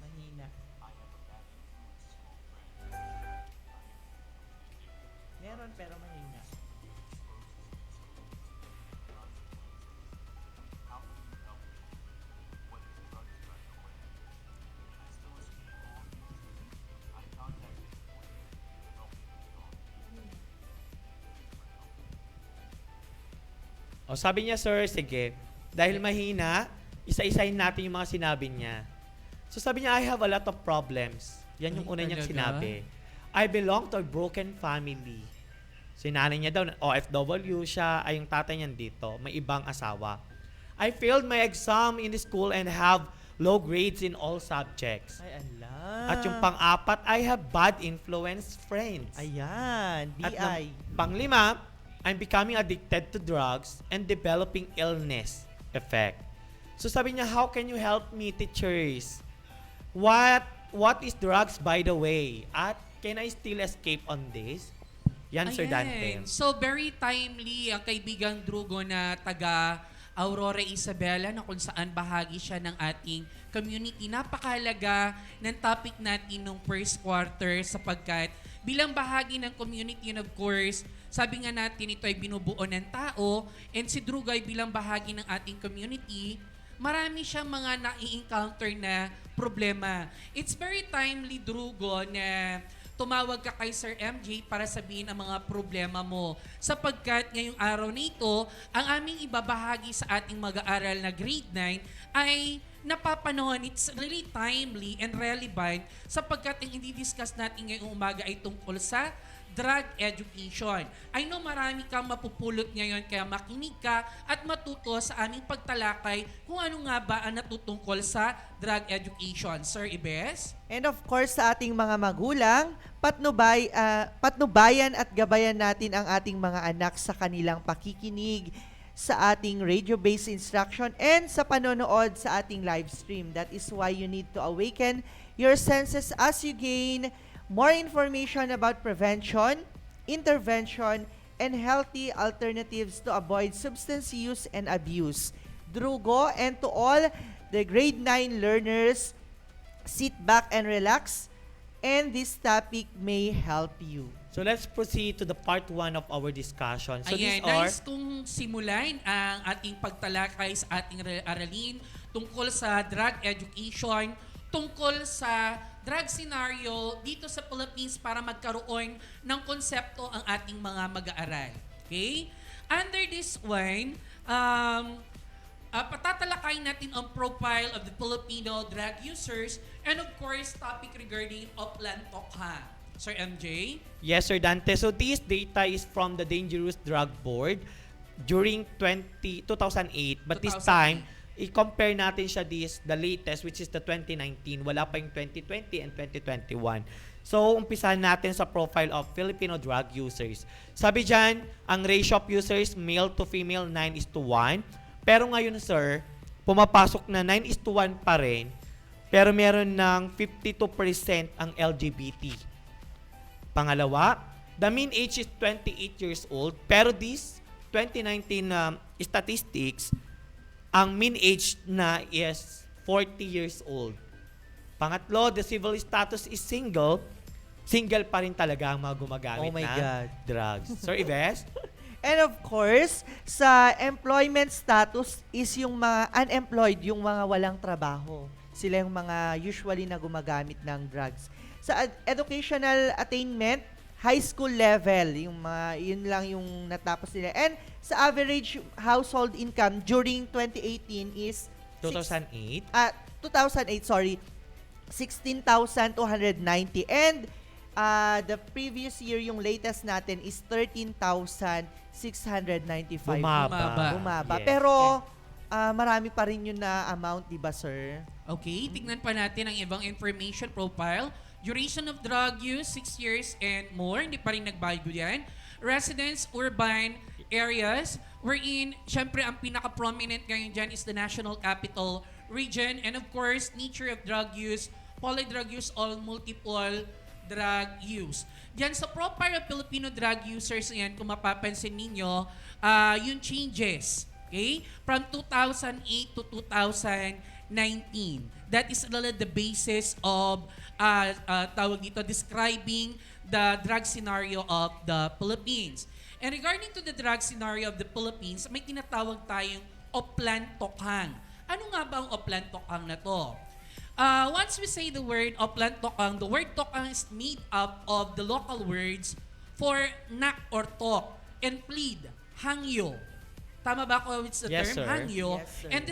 Mahina. Meron pero mahina. O, sabi niya, sir, sige. Dahil mahina, isa-isahin natin yung mga sinabi niya. So, sabi niya, I have a lot of problems. Yan yung una niyang talaga? sinabi. I belong to a broken family. So, yung nanay niya daw, OFW siya, ay yung tatay niya dito, may ibang asawa. I failed my exam in the school and have low grades in all subjects. Ay, ala. At yung pang-apat, I have bad influence friends. Ayan, At BI. pang-lima, I'm becoming addicted to drugs and developing illness effect. So sabi niya, how can you help me, teachers? What is drugs, by the way? At can I still escape on this? Yan, Sir Dante. So, very timely ang kaibigang Drugo na taga Aurora Isabela na kung saan bahagi siya ng ating community. Napakahalaga ng topic natin nung first quarter sapagkat bilang bahagi ng community and of course, sabi nga natin ito ay binubuo ng tao and si Drugo ay bilang bahagi ng ating community, marami siyang mga nai-encounter na problema. It's very timely, Drugo, na tumawag ka kay Sir MJ para sabihin ang mga problema mo. Sapagkat ngayong araw nito, ang aming ibabahagi sa ating mag-aaral na grade 9 ay napapanahon. It's really timely and relevant sapagkat ang i-discuss natin ngayong umaga ay tungkol sa drug education. I know marami kang mapupulot ngayon kaya makinig ka at matuto sa aming pagtalakay kung ano nga ba ang natutungkol sa drug education. Sir Ibes? And of course, sa ating mga magulang, patnubayan at gabayan natin ang ating mga anak sa kanilang pakikinig, sa ating radio-based instruction, and sa panonood sa ating live stream. That is why you need to awaken your senses as you gain more information about prevention, intervention, and healthy alternatives to avoid substance use and abuse. Drugo, and to all the grade 9 learners, sit back and relax, and this topic may help you. So let's proceed to the part 1 of our discussion. So Ayan, these are... nais kong simulan ang ating pagtalakay sa ating aralin tungkol sa drug education, tungkol sa drug scenario dito sa Philippines para magkaroon ng konsepto ang ating mga mag-aaral. Okay? Under this one, patatalakayin natin ang profile of the Filipino drug users and of course, topic regarding Oplan Tokhang. Sir MJ? Yes, Sir Dante. So this data is from the Dangerous Drug Board during 2008. But this time, i-compare natin siya the latest, which is the 2019. Wala pa yung 2020 and 2021. So, umpisahan natin sa profile of Filipino drug users. Sabi dyan, ang ratio of users, male to female, 9:1. Pero ngayon, sir, pumapasok na 9:1 pa rin. Pero meron ng 52% ang LGBT. Pangalawa, the mean age is 28 years old. Pero this 2019 statistics, ang mean age na is 40 years old. Pangatlo, the civil status is single. Single pa rin talaga ang mga gumagamit ng drugs. Sir Ives? And of course, sa employment status is yung mga unemployed, yung mga walang trabaho. Sila yung mga usually na gumagamit ng drugs. Sa educational attainment, high school level, yung mga, yun lang yung natapos nila. And sa average household income during 2018 is 2008? 2008, sorry. 16,290. And the previous year, yung latest natin is 13,695. Bumaba. Yes. Pero marami pa rin yun na amount, di ba, sir? Okay, tignan pa natin ang ibang information profile. Duration of drug use, 6 years and more. Hindi pa rin nagbago yan. Residence, urban areas, wherein, syempre, ang pinaka-prominent ngayon dyan is the National Capital Region. And of course, nature of drug use, polydrug use, all multiple drug use. Diyan sa profile of Filipino drug users yan, kung mapapansin ninyo, yung changes, okay? From 2008 to 2019. That is the basis of tawag dito, describing the drug scenario of the Philippines. And regarding to the drug scenario of the Philippines, may tinatawag tayong Oplan Tokhang. Ano nga ba ang Oplan Tokhang na to? Once we say the word Oplan Tokhang, the word Tokhang is made up of the local words for knock or talk and plead, hangyo. Tama ba ko with the Yes, term? sir. Hangyo. Yes, sir. And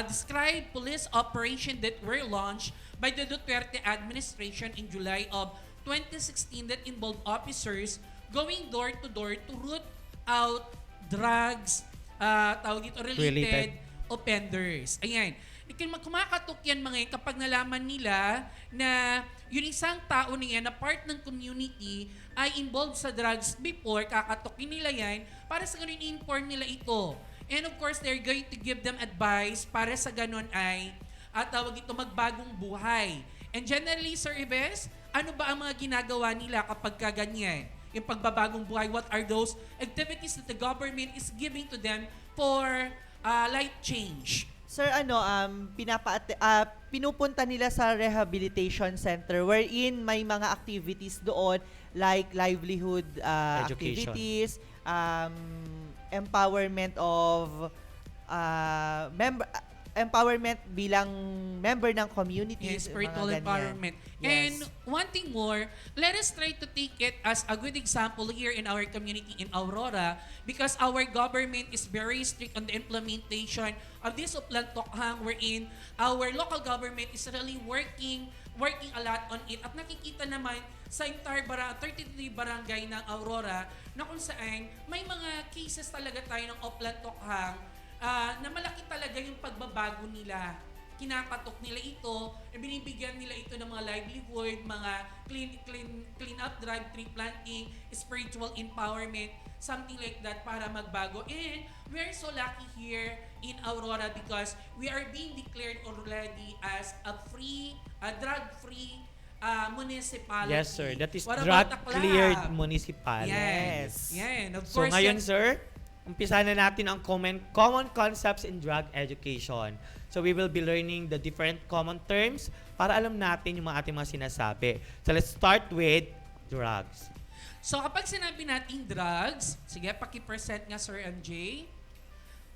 describe police operation that were launched by the Duterte administration in July of 2016 that involved officers going door to door to root out drugs, related offenders. Ayan. Kumakatok yan mga yan kapag nalaman nila na yung isang tao na yan na part ng community ay involved sa drugs before, kakatokin nila yan para sa ganun i-inform nila ito. And of course, they're going to give them advice para sa ganun ay magbagong buhay. And generally, Sir Ives, ano ba ang mga ginagawa nila kapag kaganyan? Yung pagbabagong buhay, what are those activities that the government is giving to them for life change? Sir, pinupunta nila sa rehabilitation center wherein may mga activities doon like livelihood activities, empowerment of empowerment bilang member ng community. Yes, spiritual empowerment. Yes. And one thing more, let us try to take it as a good example here in our community in Aurora because our government is very strict on the implementation of this Oplan Tokhang wherein our local government is really working working a lot on it. At nakikita naman sa entire 33 barangay ng Aurora na kung saan may mga cases talaga tayo ng Oplan Tokhang na malaki talaga yung pagbabago nila. Kinakatok nila ito, binibigyan nila ito ng mga livelihood, mga clean up drive, tree planting, spiritual empowerment, something like that para magbago. And we're so lucky here in Aurora because we are being declared already as a drug-free municipality. Yes, sir. That is What about the drug-cleared club? municipality. Yes. Yan. Of So course, ngayon, sir, umpisa na natin ang common concepts in drug education. So we will be learning the different common terms para alam natin yung ating mga sinasabi. So let's start with drugs. So kapag sinabi natin drugs, sige, paki-present nga Sir MJ.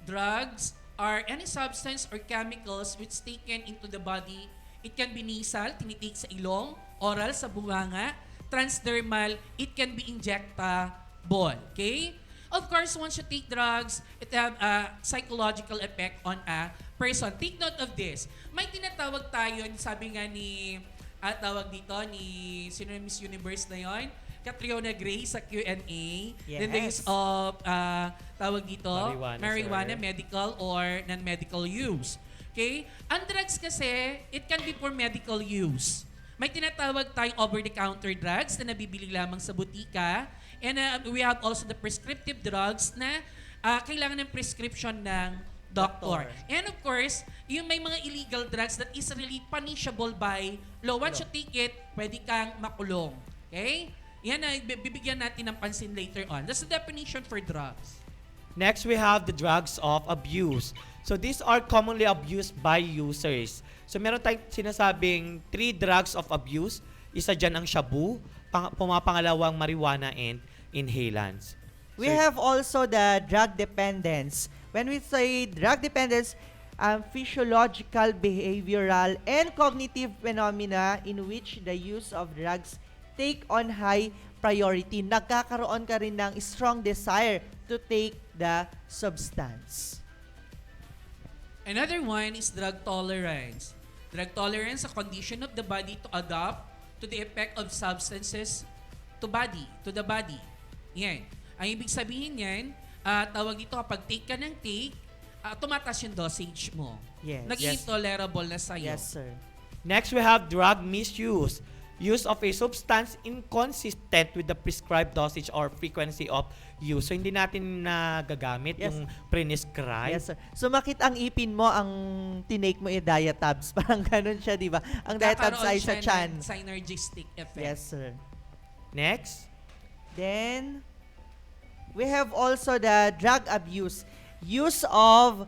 Drugs are any substance or chemicals which taken into the body. It can be nasal, tinitake sa ilong, oral, sa bunganga, transdermal, it can be injectable. Okay? Of course, once you take drugs, it have a psychological effect on a person. Take note of this. May tinatawag tayo, sabi nga ni, tawag dito, ni, sino yung Miss Universe na yon? Catriona Gray sa Q&A. Yes. Then the use of, tawag dito, Marijuana, medical or non-medical use. Okay? Ang drugs kasi, it can be for medical use. May tinatawag tayong over-the-counter drugs na nabibili lamang sa butika. And we have also the prescriptive drugs na kailangan ng prescription ng doctor. And of course, yung may mga illegal drugs that is really punishable by law. Once you take it, pwede kang makulong. Okay? Yan na, bibigyan natin ng pansin later on. That's the definition for drugs. Next, we have the drugs of abuse. So these are commonly abused by users. So meron tayong sinasabing 3 drugs of abuse. Isa dyan ang shabu, pumapangalawang marijuana, and inhalants. We have also the drug dependence. When we say drug dependence, physiological, behavioral, and cognitive phenomena in which the use of drugs take on high priority. Nagkakaroon ka rin ng strong desire to take the substance. Another one is drug tolerance. Drug tolerance, a condition of the body to adapt to the effect of substances to the body. Yan. Ang ibig sabihin yan, tawag dito kapag take ka ng take, tumataas yung dosage mo. Yes. Naging tolerable na sa'yo. Yes, sir. Next, we have drug misuse. Use of a substance inconsistent with the prescribed dosage or frequency of use. So, hindi natin nagagamit yung prescribed. Yes, sir. Sumakit ang ipin mo, ang tinake mo diatabs. Parang ganun siya, di ba? Ang diatabs ay sa chan. Synergistic effect. Yes, sir. Next. Then, we have also the drug abuse. Use of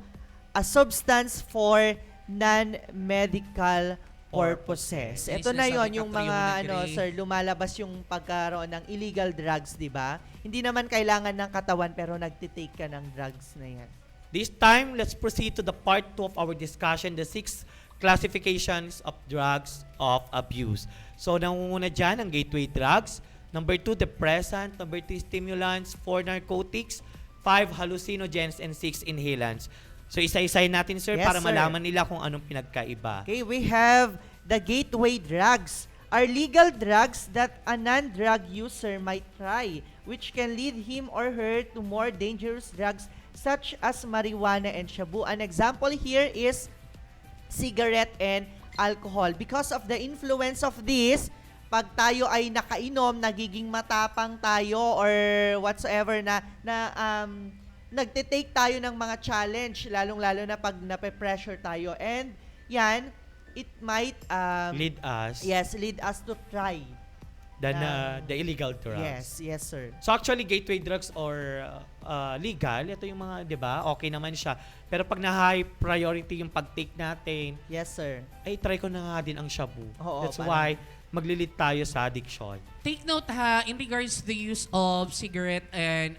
a substance for non-medical purposes. Ito na yon yung mga sir, lumalabas yung pagkaroon ng illegal drugs, di ba? Hindi naman kailangan ng katawan pero nagtitake ka ng drugs na yan. This time, let's proceed to the part 2 of our discussion, the 6 classifications of drugs of abuse. So, nangunguna dyan ang gateway drugs. Number 2, depressant. Number 3, stimulants. 4, narcotics. 5, hallucinogens. And 6, inhalants. So, isa-isayin natin, sir, Yes, para sir. malaman nila kung anong pinagkaiba. Okay, we have the gateway drugs. Are legal drugs that a non-drug user might try, which can lead him or her to more dangerous drugs such as marijuana and shabu. An example here is cigarette and alcohol. Because of the influence of this, pag tayo ay nakainom, nagiging matapang tayo or whatsoever na nagtitake tayo ng mga challenge, lalong-lalo na pag nape-pressure tayo. And yan, it might lead us. Yes, lead us to try The illegal drugs. Yes, sir. So actually, gateway drugs or legal, ito yung mga, di ba, okay naman siya. Pero pag na-high priority yung pag-take natin, yes, sir, ay try ko na nga din ang shabu. Oo, That's why maglilid tayo sa addiction. Take note ha, in regards to the use of cigarette and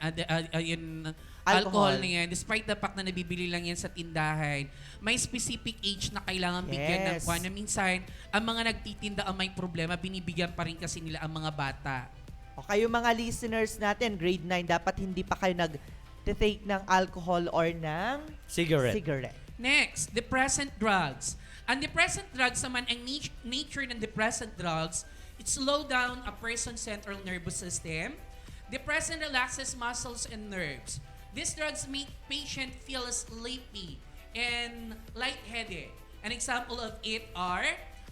alcohol na yan, despite the fact na nabibili lang yan sa tindahan, may specific age na kailangan bigyan ng kwan. Na minsan, ang mga nagtitinda ang may problema, binibigyan pa rin kasi nila ang mga bata. O kayo mga listeners natin, grade 9, dapat hindi pa kayo nag-take ng alcohol or ng cigarette. Next, depressant drugs. Ang depressant drugs naman, ang nature ng depressant drugs, it slow down a person's central nervous system. Depressant relaxes muscles and nerves. These drugs make patient feel sleepy and lightheaded. An example of it are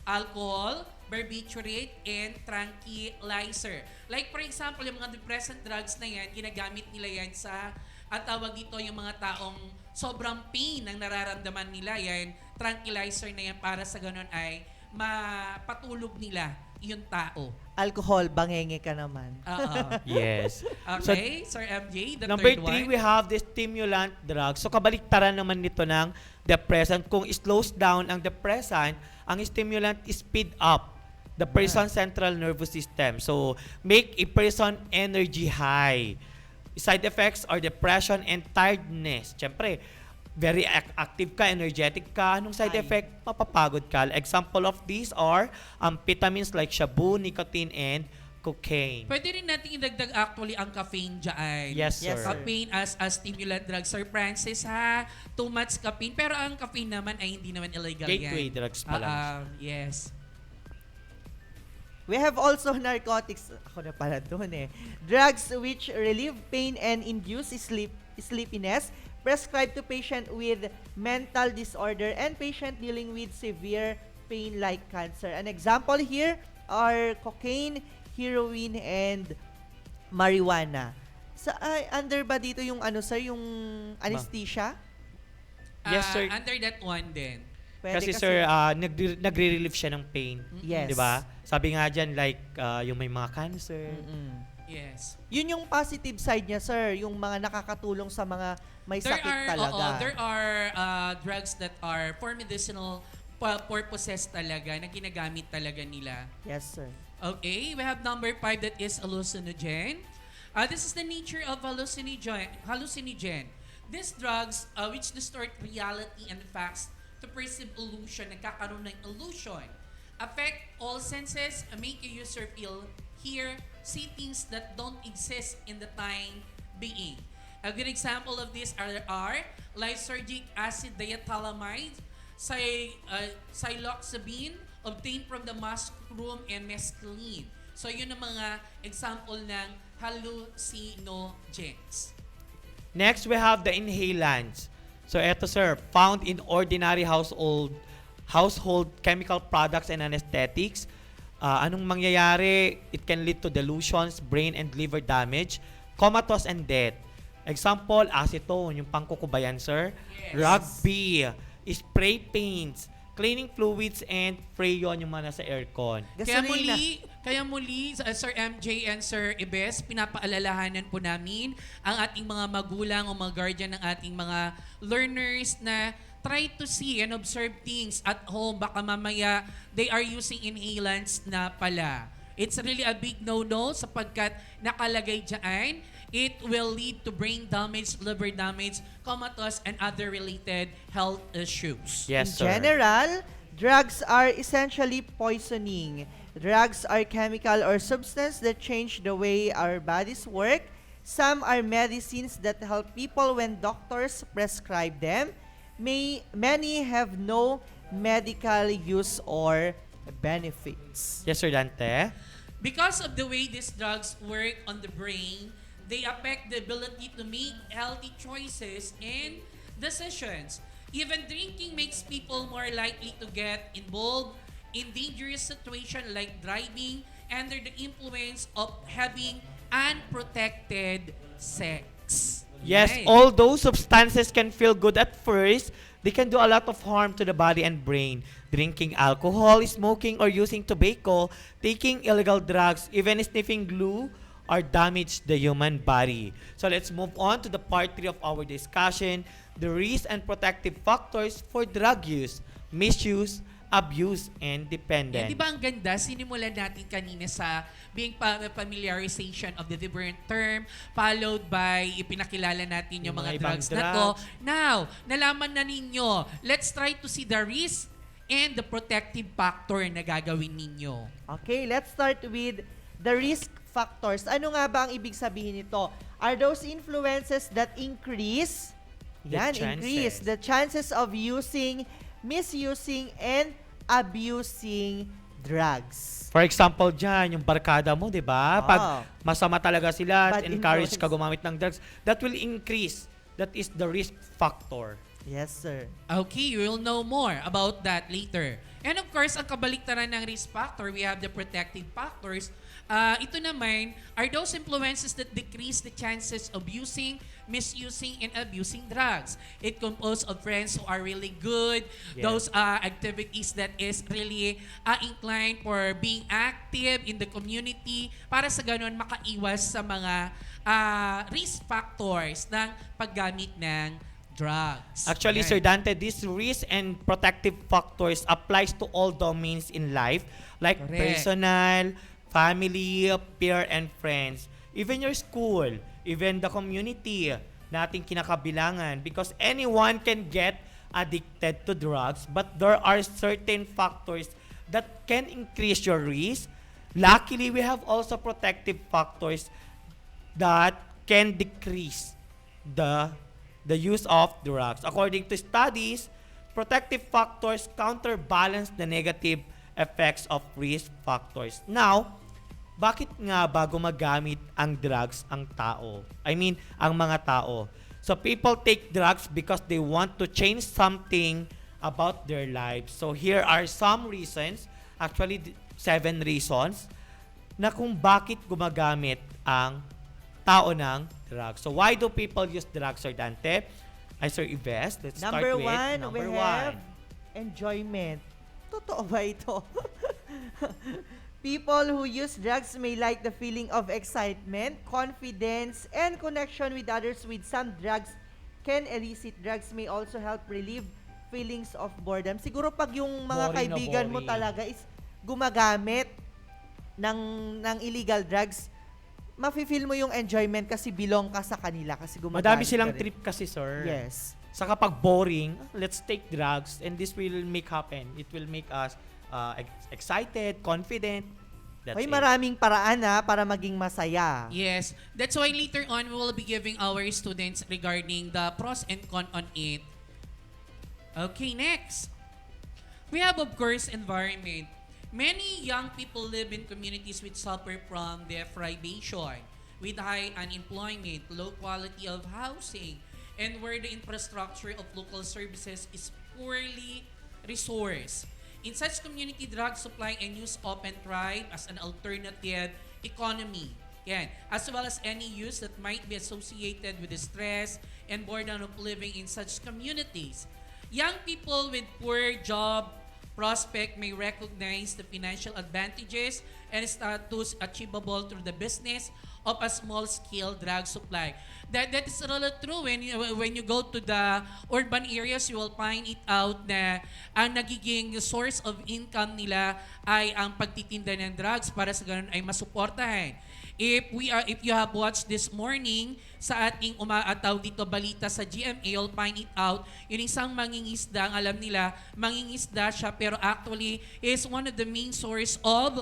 alcohol, barbiturate, and tranquilizer. Like for example, yung mga depressant drugs na yan, ginagamit nila yan sa, at tawag dito yung mga taong sobrang pain ang nararamdaman nila, yan, tranquilizer na yan para sa ganun ay mapatulog nila yung tao. Alcohol, bangenge ka naman. Yes. Okay, Sir MJ, the number third 3, one. we have the stimulant drugs. So kabaliktaran naman nito ng depressant. Kung slows down ang depressant, ang stimulant is speed up the person's central nervous system. So make a person energy high. Side effects are depression and tiredness. Siyempre, very active ka, energetic ka. Anong side effect? Mapapagod ka. Example of these are amphetamines like shabu, nicotine, and cocaine. Pwede rin natin idagdag actually ang caffeine dyan. Yes, sir. Caffeine as a stimulant drug. Sir Francis, ha? Too much caffeine. Pero ang caffeine naman ay hindi naman illegal Gateway yan. drugs pa lang. Yes. We have also narcotics. Ako na pala doon eh. Drugs which relieve pain and induce sleepiness, prescribed to patient with mental disorder and patient dealing with severe pain like cancer. An example here are cocaine, heroin, and marijuana. Under ba dito yung ano sir, yung anesthesia? Yes, sir. Under that one din. Kasi sir, nagre-relieve siya ng pain. Yes. 'Di ba? Sabi nga diyan like yung may mga cancer. Yes. Yun yung positive side niya, sir. Yung mga nakakatulong sa mga may sakit talaga. There are drugs that are for medicinal purposes talaga na ginagamit talaga nila. Yes, sir. Okay, we have number 5 that is hallucinogen. This is the nature of hallucinogen. These drugs which distort reality and facts to perceive illusion, nagkakaroon ng illusion, affect all senses, make a user feel, hear, see things that don't exist in the time being. A good example of this are lysergic acid diethylamide, psiloxybine, obtained from the mushroom, and mescaline. So yun ang mga example ng hallucinogens. Next, we have the inhalants. So eto sir, found in ordinary household chemical products and anesthetics. Anong mangyayari? It can lead to delusions, brain and liver damage, comatose, and death. Example, acetone, yung pangkukubayan, sir. Yes. Rugby, spray paints, cleaning fluids, and freon yung mga nasa aircon. Kaya muli, Sir MJ and Sir Ibes, pinapaalalahanan po namin ang ating mga magulang o mga guardian ng ating mga learners na try to see and observe things at home. Baka mamaya they are using inhalants na pala. It's really a big no-no sapagkat nakalagay dyan, it will lead to brain damage, liver damage, comatose, and other related health issues. Yes, In general, drugs are essentially poisoning. Drugs are chemical or substance that change the way our bodies work. Some are medicines that help people when doctors prescribe them. Many have no medical use or benefits. Yes, Sir Dante. Because of the way these drugs work on the brain, they affect the ability to make healthy choices and decisions. Even drinking makes people more likely to get involved in dangerous situations like driving under the influence of having unprotected sex. Yes, Right. although substances can feel good at first, they can do a lot of harm to the body and brain. Drinking alcohol, smoking, or using tobacco, taking illegal drugs, even sniffing glue, or damage the human body. So let's move on to the part 3 of our discussion, the risk and protective factors for drug use, misuse, abuse, and dependence. Di ba ang ganda? Sinimulan natin kanina sa being familiarization of the different term, followed by ipinakilala natin yung mga drugs na to. Now, nalaman na ninyo. Let's try to see the risk and the protective factor na gagawin ninyo. Okay, let's start with the risk factors. Ano nga ba ang ibig sabihin nito? Are those influences that increase the chances of using misusing and abusing drugs. For example dyan, yung barkada mo, di ba? Pag Oo. masama talaga sila at Bad encourage influence. ka gumamit ng drugs, that will increase. That is the risk factor. Yes, sir. Okay, we'll know more about that later. And of course, ang kabaliktaran ng risk factor, we have the protective factors. Ito naman are those influences that decrease the chances of using, misusing, and abusing drugs. It composed of friends who are really good, those activities that is really inclined for being active in the community para sa ganun makaiwas sa mga risk factors ng paggamit ng drugs. Actually, Yan. Sir Dante, these risk and protective factors applies to all domains in life, like Correct. personal, family, peer, and friends. Even your school, even the community nating kinakabilangan, because anyone can get addicted to drugs, but there are certain factors that can increase your risk. Luckily, we have also protective factors that can decrease the use of drugs. According to studies, protective factors counterbalance the negative effects of risk factors. Now, bakit nga ba gumagamit ang drugs ang tao? I mean, ang mga tao. So people take drugs because they want to change something about their lives. So here are some reasons, actually 7 reasons, na kung bakit gumagamit ang tao ng drugs. So why do people use drugs, Sir Dante? Ay, Sir Yves, let's start Number with one, number we have enjoyment. Totoo ba ito? People who use drugs may like the feeling of excitement, confidence, and connection with others. With some drugs can elicit. Drugs may also help relieve feelings of boredom. Siguro pag yung mga Boring na kaibigan mo boring. talaga is gumagamit ng illegal drugs, mafe-feel mo yung enjoyment kasi belong ka sa kanila kasi gumagamit Madami silang ka rin. trip kasi, sir. Yes. Sa kapag boring, let's take drugs and this will make happen. It will make us excited, confident. That's Hoy, it. maraming paraan para maging masaya. Yes. That's why later on, we will be giving our students regarding the pros and cons on it. Okay, next. We have, of course, environment. Many young people live in communities which suffer from deprivation, with high unemployment, low quality of housing, and where the infrastructure of local services is poorly resourced. In such community, drug supply and use often thrive as an alternative economy. Yan. As well as any use that might be associated with the stress and boredom of living in such communities. Young people with poor job prospect may recognize the financial advantages and status achievable through the business of a small-scale drug supply. That is really true. When you go to the urban areas, you will find it out na ang nagiging source of income nila ay ang pagtitinda ng drugs para sa ganun ay masuportahan. If you have watched this morning sa ating umaataw dito balita sa GMA, you'll find it out. Yung isang mangingisda, ang alam nila, mangingisda siya pero actually is one of the main source of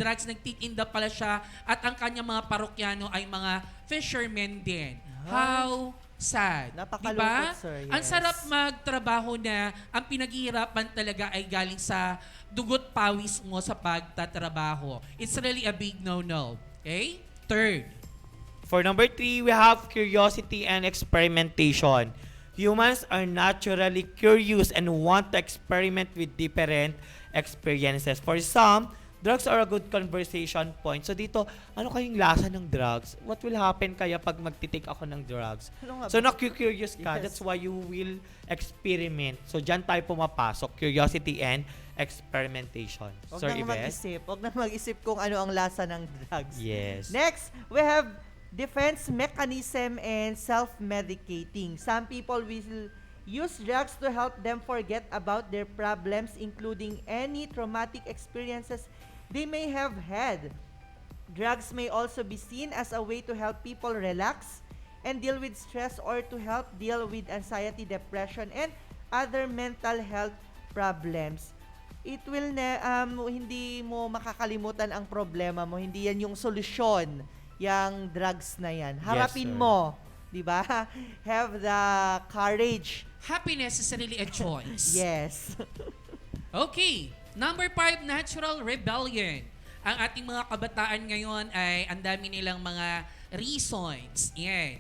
drugs. Nagtitinda pala siya at ang kanyang mga parokyano ay mga fishermen din. How sad. Napakalungkot, Diba? sir. Yes. Ang sarap magtrabaho na ang pinaghihirapan talaga ay galing sa dugot pawis mo sa pagtatrabaho. It's really a big no-no. Okay? Third. For number 3, we have curiosity and experimentation. Humans are naturally curious and want to experiment with different experiences. For some, drugs are a good conversation point. So dito, ano kayong lasa ng drugs? What will happen kaya pag magtitake ako ng drugs? Ano nga So ba? na-curious ka, Yes. that's why you will experiment. So dyan tayo pumapasok, curiosity and experimentation. Huwag Sir nang Yves? mag-isip. Huwag nang mag-isip kung ano ang lasa ng drugs. Yes. Next, we have defense mechanism and self-medicating. Some people will use drugs to help them forget about their problems, including any traumatic experiences they may have had. Drugs may also be seen as a way to help people relax and deal with stress or to help deal with anxiety, depression, and other mental health problems. It will hindi mo makakalimutan ang problema mo. Hindi yan yung solusyon, yung drugs na yan. Harapin sir. mo, di ba? Have the courage happiness is really a choice. Yes. Okay. Number 5, natural rebellion. Ang ating mga kabataan ngayon ay ang dami nilang mga reasons. Yan.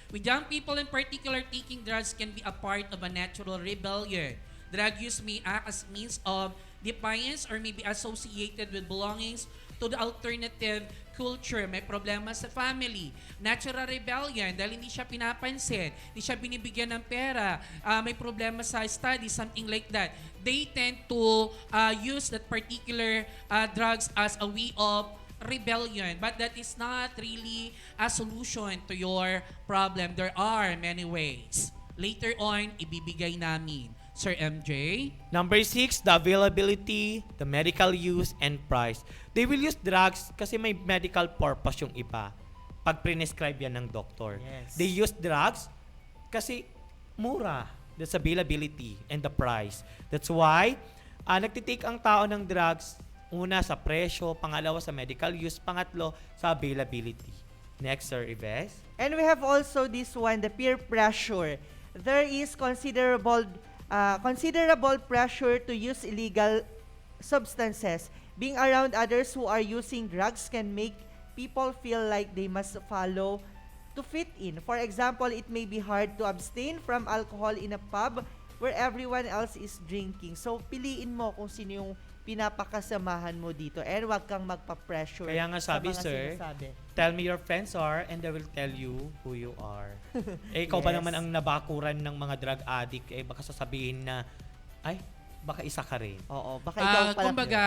With young people in particular, taking drugs can be a part of a natural rebellion. Drug use may act as means of defiance or may be associated with belongings to the alternative culture. May problema sa family. Natural rebellion dahil hindi siya pinapansin, hindi siya binibigyan ng pera, may problema sa study, something like that. They tend to use that particular drugs as a way of rebellion. But that is not really a solution to your problem. There are many ways. Later on, ibibigay namin. Sir MJ? Number 6, the availability, the medical use, and price. They will use drugs kasi may medical purpose yung iba. Pag prescribe yan ng doktor. Yes. They use drugs kasi mura. That's availability and the price. That's why, nagtitake ang tao ng drugs, una sa presyo, pangalawa sa medical use, pangatlo sa availability. Next, Sir Ives. And we have also this one, the peer pressure. There is considerable pressure to use illegal substances. Being around others who are using drugs can make people feel like they must follow to fit in. For example, it may be hard to abstain from alcohol in a pub where everyone else is drinking. So, piliin mo kung sino yung pinapakasamahan mo dito and wag kang magpa-pressure. Kaya nga sabi, sa mga sir, sinasabi. tell me your friends are and they will tell you who you are. Ikaw ba Yes. naman ang nabakuran ng mga drug addict, baka sasabihin na, ay, baka isa ka rin. Oo, baka ikaw pala. Kumbaga,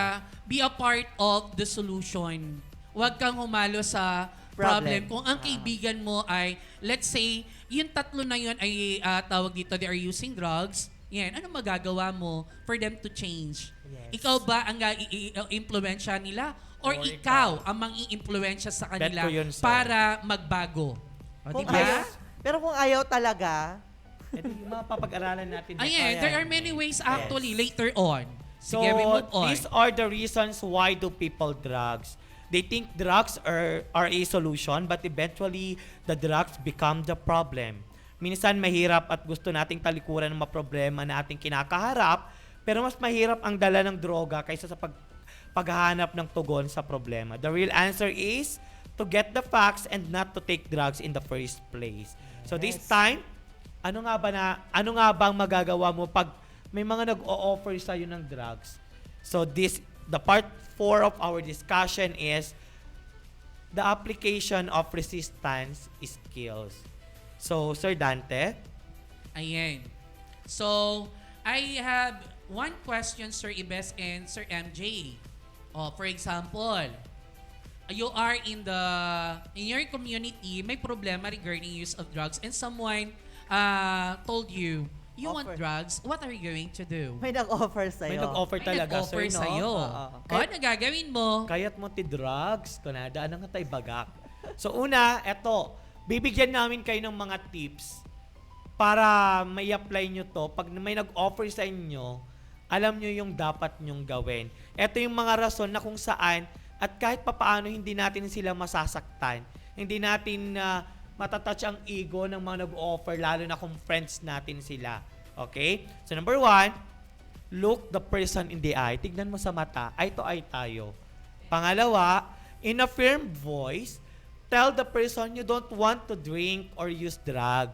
be a part of the solution. Huwag kang humalo sa problem. Kung ang kaibigan mo ay, let's say, yung tatlo na yun ay tawag dito, they are using drugs, yan, ano magagawa mo for them to change? Yes. Ikaw ba ang i-impluensya nila? Or ikaw ang mang-i-impluensya sa kanila Bet ko yun, sir. para magbago? O, Kung diba? pero kung ayaw talaga, Ito yung mga papag-aralan natin. Ayan, there are many ways actually later on. So, Sige, we move on. these are the reasons why do people drugs. They think drugs are a solution, but eventually, the drugs become the problem. Minsan mahirap at gusto nating talikuran ng mga problema na ating kinakaharap, pero mas mahirap ang dala ng droga kaysa sa paghahanap ng tugon sa problema. The real answer is to get the facts and not to take drugs in the first place. So this time, ano nga ba ang magagawa mo pag may mga nag-o-offer sa iyo ng drugs? So the part 4 of our discussion is the application of resistance skills. So, Sir Dante? Ayan. So, I have one question, Sir Ibes and Sir MJ. For example, you are in your community, may problema regarding use of drugs and someone told you, you want drugs, what are you going to do? may nag-offer sa'yo. May nag-offer talaga, nag-offer sir, no? sa'yo. Ano gagawin mo? Kaya't mo ti drugs, kunada, anong tay bagak. So, una, eto, bibigyan namin kayo ng mga tips para may apply nyo to. Pag may nag-offer sa inyo, alam nyo yung dapat nyong gawin. Ito yung mga rason na kung saan at kahit papaano hindi natin sila masasaktan. Hindi natin matatouch ang ego ng mga nag-offer, lalo na kung friends natin sila. Okay? So number 1, look the person in the eye. Tignan mo sa mata, eye to eye tayo. Pangalawa, in a firm voice, tell the person you don't want to drink or use drug.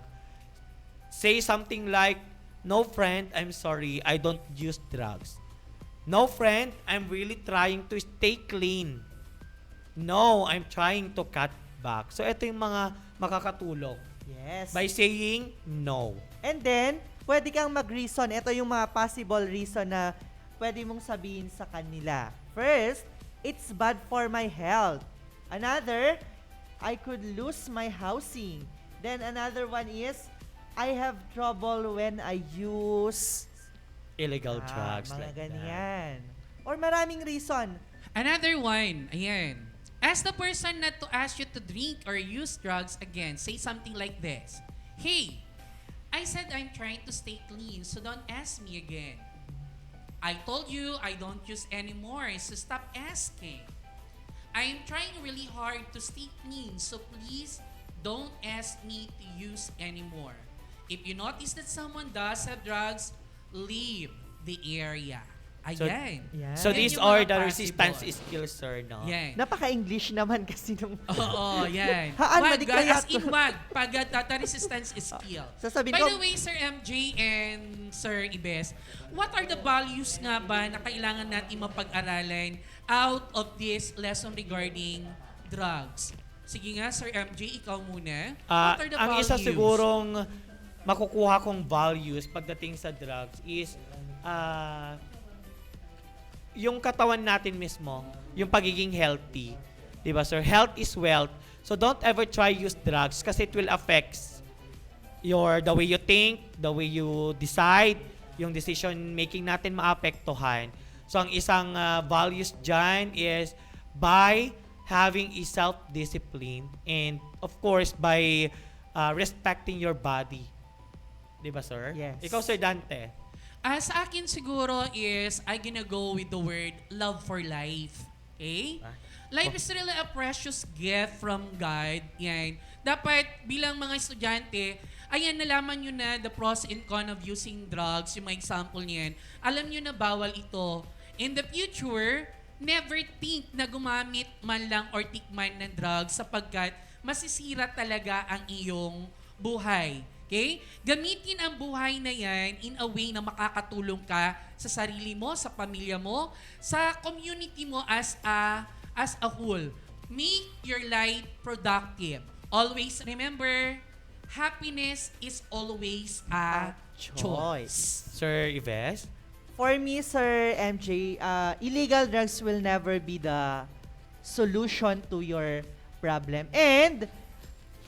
Say something like, no friend, I'm sorry, I don't use drugs. No friend, I'm really trying to stay clean. No, I'm trying to cut back. So ito yung mga makakatulong. Yes. By saying no. And then, pwede kang mag-reason. Ito yung mga possible reason na pwede mong sabihin sa kanila. First, it's bad for my health. Another, I could lose my housing. Then another one is, I have trouble when I use Illegal drugs. mga like ganyan. Or maraming reason. Another one, ayan. Ask the person not to ask you to drink or use drugs again. Say something like this. Hey, I said I'm trying to stay clean, so don't ask me again. I told you I don't use anymore, so stop asking. I am trying really hard to stay clean, so please don't ask me to use anymore. If you notice that someone does have drugs, leave the area. So, Ayan. so Yan these yung are mga the possible. resistance skills, sir, no? Yan. Napaka-English naman kasi nung... Oo, yan. Haan, Wag, madiklayat as in ko. wag. Pag resistance is skill. Sasabihin By ko- the way, Sir MJ and Sir Ibes, what are the values nga ba na kailangan natin mapag-aralan out of this lesson regarding drugs? Sige nga, Sir MJ, ikaw muna. What are the Ang values? isa sigurong makukuha kong values pagdating sa drugs is yung katawan natin mismo, yung pagiging healthy. Diba, sir? Health is wealth. So don't ever try use drugs kasi it will affect the way you think, the way you decide, yung decision making natin maapektuhan. So ang isang values dyan is by having a self-discipline and of course by respecting your body. Diba, sir? Yes. Ikaw, Sir Dante. Sa akin siguro is I gonna go with the word love for life. Okay? Life is really a precious gift from God. Yan. Dapat bilang mga estudyante, ayan, nalaman nyo na the pros and cons of using drugs, yung mga example niyan. Alam nyo na bawal ito. In the future, never think na gumamit man lang or tikman ng drugs sapagkat masisira talaga ang iyong buhay. Okay? Gamitin ang buhay na yan in a way na makakatulong ka sa sarili mo, sa pamilya mo, sa community mo as a whole. Make your life productive. Always remember, happiness is always a choice. Sir Ives? For me, Sir MJ, illegal drugs will never be the solution to your problem. And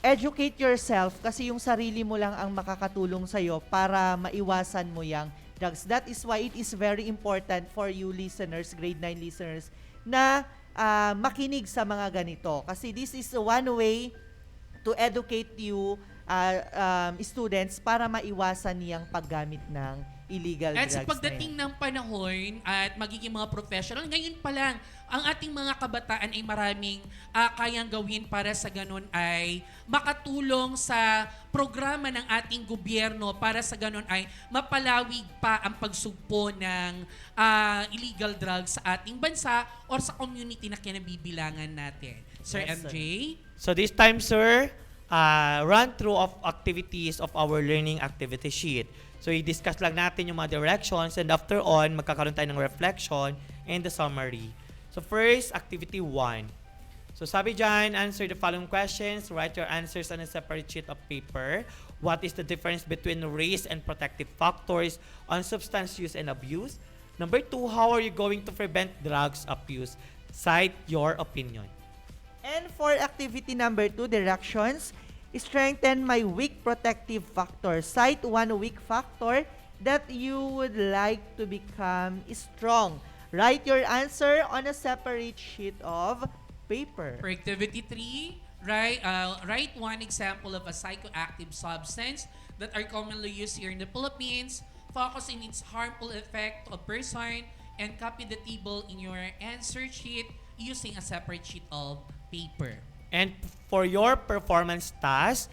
educate yourself kasi yung sarili mo lang ang makakatulong sa'yo para maiwasan mo yung drugs. That is why it is very important for you listeners, grade 9 listeners, na makinig sa mga ganito. Kasi this is one way to educate you students para maiwasan niyang paggamit ng illegal At drugs. sa pagdating ng panahon at magiging mga professional, ngayon pa lang, ang ating mga kabataan ay maraming kayang gawin para sa ganun ay makatulong sa programa ng ating gobyerno para sa ganun ay mapalawig pa ang pagsugpo ng illegal drugs sa ating bansa or sa community na kinabibilangan natin. Sir Yes, MJ? So this time, sir, run through of activities of our learning activity sheet. So i-discuss lang natin yung mga directions and after on, magkakaroon tayo ng reflection and the summary. So first, activity 1. So sabi dyan, answer the following questions. Write your answers on a separate sheet of paper. What is the difference between race and protective factors on substance use and abuse? Number 2, how are you going to prevent drugs abuse? Cite your opinion. And for activity number 2, directions, strengthen my weak protective factor. Cite one weak factor that you would like to become strong. Write your answer on a separate sheet of paper. For activity 3, write one example of a psychoactive substance that are commonly used here in the Philippines. Focus on its harmful effect on person and copy the table in your answer sheet using a separate sheet of paper. And for your performance task,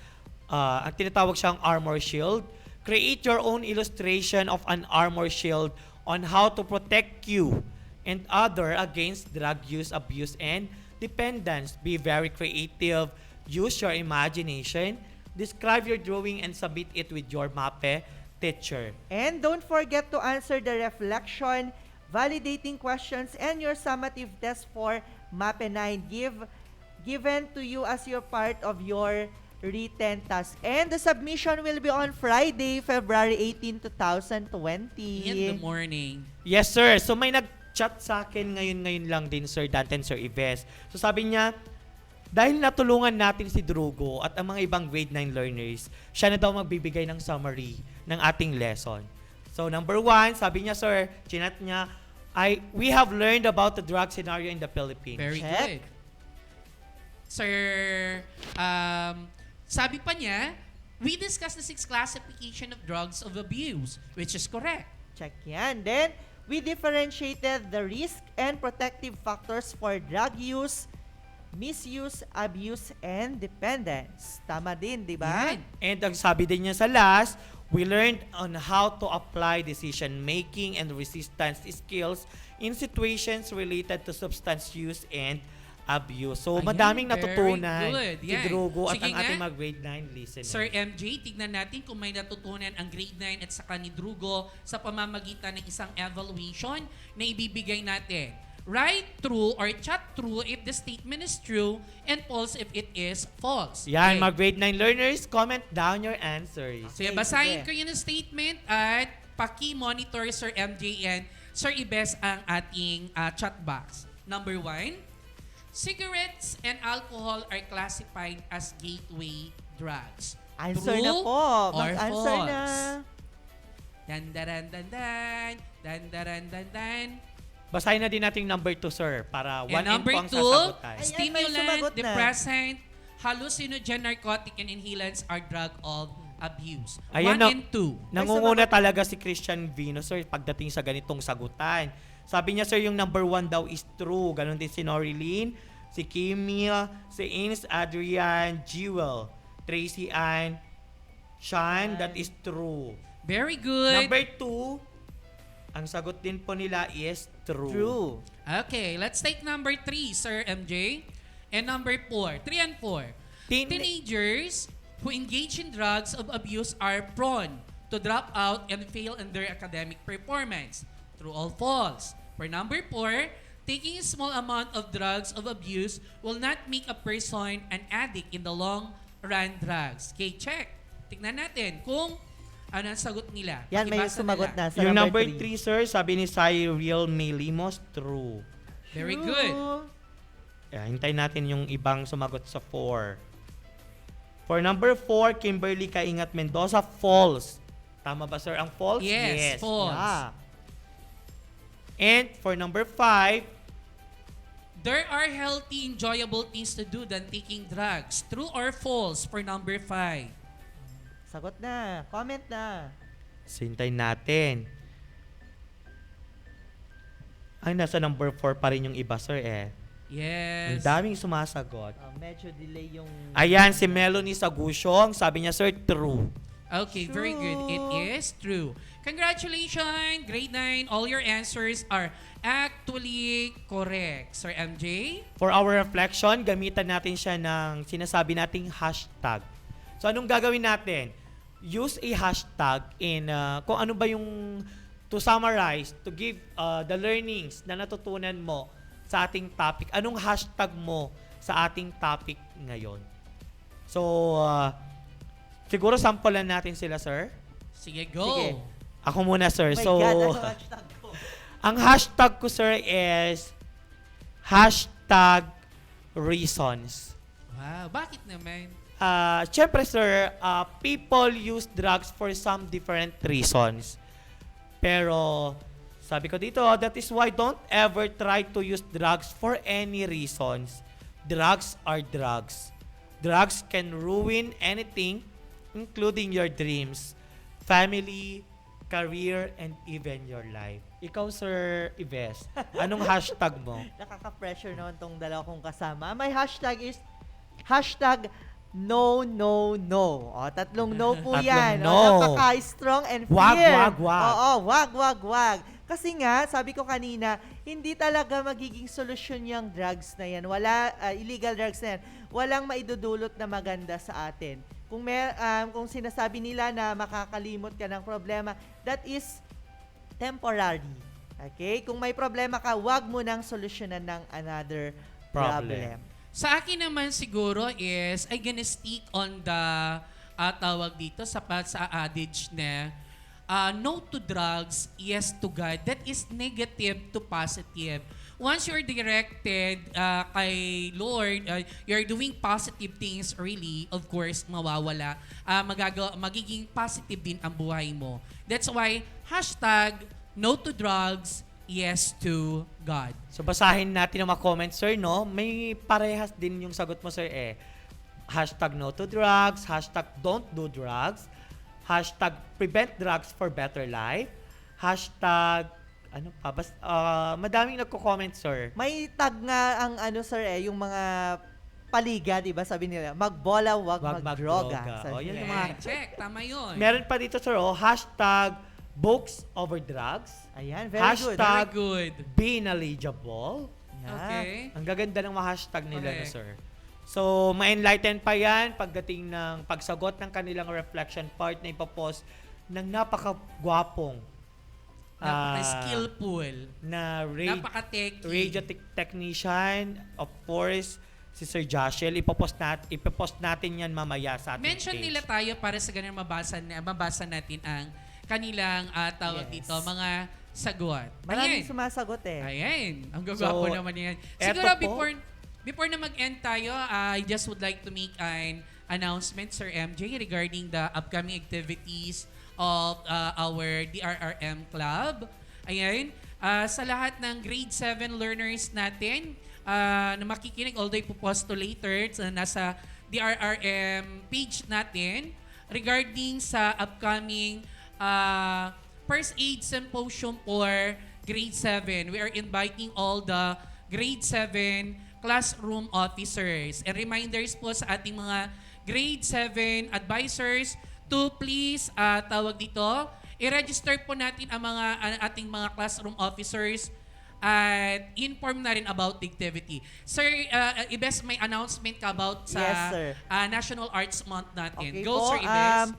ang tinatawag siyang armor shield, create your own illustration of an armor shield on how to protect you and other against drug use, abuse, and dependence. Be very creative. Use your imagination. Describe your drawing and submit it with your MAPEH teacher. And don't forget to answer the reflection, validating questions, and your summative test for MAPEH 9 given to you as your part of your written task. And the submission will be on Friday, February 18, 2020. In the morning. Yes, sir. So may nag-chat sa akin ngayon lang din, Sir Dante and Sir Ives. So sabi niya, dahil natulungan natin si Drugo at ang mga ibang grade 9 learners, siya na daw magbibigay ng summary ng ating lesson. So number 1, sabi niya, sir, chinat niya, we have learned about the drug scenario in the Philippines. Very good. Sir, sabi pa niya, we discussed the 6 classification of drugs of abuse, which is correct. Check yan. Then, we differentiated the risk and protective factors for drug use misuse, abuse, and dependence. Tama din, di ba? Yan. And ang sabi din niya sa last, we learned on how to apply decision-making and resistance skills in situations related to substance use and abuse. So, Ayan, madaming very natutunan good. si Yan. Drugo at Sige ang nga. ating mga grade 9 listeners. Sir MJ, tignan natin kung may natutunan ang grade 9 at saka ni Drugo sa pamamagitan ng isang evaluation na ibibigay natin. Write true or chat true if the statement is true and false if it is false. Yan, Okay. mga grade 9 learners, comment down your answers. So, basahin ko yun ang statement at paki-monitor Sir MJ and Sir Ibes ang ating chat box. Number 1, cigarettes and alcohol are classified as gateway drugs. Answer True na po. or Mag-answer false? na. Dan-daran-dan-dan, dan-daran-dan-dan. Basahin na din natin number 2, sir, para And 1 and number po ang 2, sasagutan. stimulant, depressant, hallucinogen, narcotic, and inhalants are drug of abuse. 1 and 2. Nangunguna talaga si Christian Vino, sir, pagdating sa ganitong sagutan. Sabi niya, sir, yung number 1 daw is true. Ganon din si Norilyn, si Kimmy, si Ines, Adrian, Jewel, Tracy Ann, Sean, that is true. Very good. Number 2, ang sagot din po nila is true. Okay, let's take number 3, Sir MJ. And number 4, 3 and 4. Teenagers who engage in drugs of abuse are prone to drop out and fail in their academic performance. True or false? For number 4, taking a small amount of drugs of abuse will not make a person an addict in the long run drugs. Okay, check. Tignan natin kung ano ang sagot nila. Yan, may Pakibasa sumagot nila. na sa Yung number number 3. 3, sir, sabi ni Cyril Melimos, true. Very good. Hintayin natin yung ibang sumagot sa 4. For number 4, Kimberly Kaingat Mendoza, false. Tama ba, sir, ang false? Yes, false. Yeah. And for number 5, There are healthy, enjoyable things to do than taking drugs. True or false for number 5? Sagot na. Comment na. hintayin natin. Ay, nasa number 4 pa rin yung iba, sir, eh. Ang Yes. daming sumasagot. Medyo delay yung... Ayan, si Melanie Sagusyong, sabi niya, sir, true. Okay, very good. It is true. Congratulations, grade 9. All your answers are actually correct. Sir MJ? For our reflection, gamitan natin siya ng sinasabi nating hashtag. So, anong gagawin natin? Use a hashtag in kung ano ba yung to summarize, to give the learnings na natutunan mo sa ating topic. Anong hashtag mo sa ating topic ngayon? So, siguro sampulan natin sila, sir. Sige, go. Sige. Ako muna, sir. My So, God, ano hashtag ko? ang hashtag ko, sir, is hashtag reasons. Wow, bakit naman? Siyempre, sir, people use drugs for some different reasons. Pero, sabi ko dito, that is why don't ever try to use drugs for any reasons. Drugs are drugs. Drugs can ruin anything, including your dreams, family, career, and even your life. Ikaw, Sir Ives, anong hashtag mo? Nakaka-pressure naman tong dalawa kong kasama. My hashtag is hashtag no, no, no. O, tatlong no po Tatlong yan. no. O, napaka-strong and firm. Wag. Oo, wag. Kasi nga, sabi ko kanina, hindi talaga magiging solusyon yung drugs na yan. Illegal drugs na yan. Walang maidudulot na maganda sa atin. Kung sinasabi nila na makakalimot ka ng problema, that is temporary. Okay? Kung may problema ka, wag mo nang solusyonan ng another problem. Sa akin naman siguro is I gonna stick on the tawag dito sa adage na no to drugs, yes to God. That is negative to positive. Once you're directed kay Lord, you're doing positive things really, of course, mawawala. Magiging positive din ang buhay mo. That's why, hashtag no to drugs, yes to God. So, basahin natin ang mga comments, sir, no? May parehas din yung sagot mo, sir, eh. Hashtag no to drugs, hashtag don't do drugs, hashtag prevent drugs for better life, hashtag Ano pa? Madaming nagko-comment, sir. May tag nga ang sir yung mga paliga, di ba? Sabi nila, magbola, wag magdroga. O, yan yung mga... Check, tama yun. Meron pa dito, sir, hashtag books over drugs. Ayan, very hashtag good. Be knowledgeable. Okay. Ang gaganda ng mga hashtag nila, sir. So, ma-enlighten pa yan pagdating ng pagsagot ng kanilang reflection part na ipopost ng napakagwapong napaka-skillful na napaka-techy radio technician, of course, si Sir Joshel. Ipopost natin yan mamaya sa ating mention page. nila tayo para sa ganun mabasa natin ang kanilang tawag dito, mga sagot. Maraming sumasagot Ayan. Ang gagwapo naman yan. Siguro before na mag-end tayo, I just would like to make an announcement, Sir MJ, regarding the upcoming activities of our DRRM Club. Ayan. Sa lahat ng grade 7 learners natin na makikinig, although ipopost to later, nasa DRRM page natin regarding sa upcoming First Aid Symposium for grade 7. We are inviting all the grade 7 classroom officers. And reminders po sa ating mga grade 7 advisors to please, tawag dito, i-register po natin ang ating mga classroom officers at inform na rin about the activity. Sir, Ibes, may announcement ka about sa National Arts Month natin. Okay Go, po, Sir Ibes.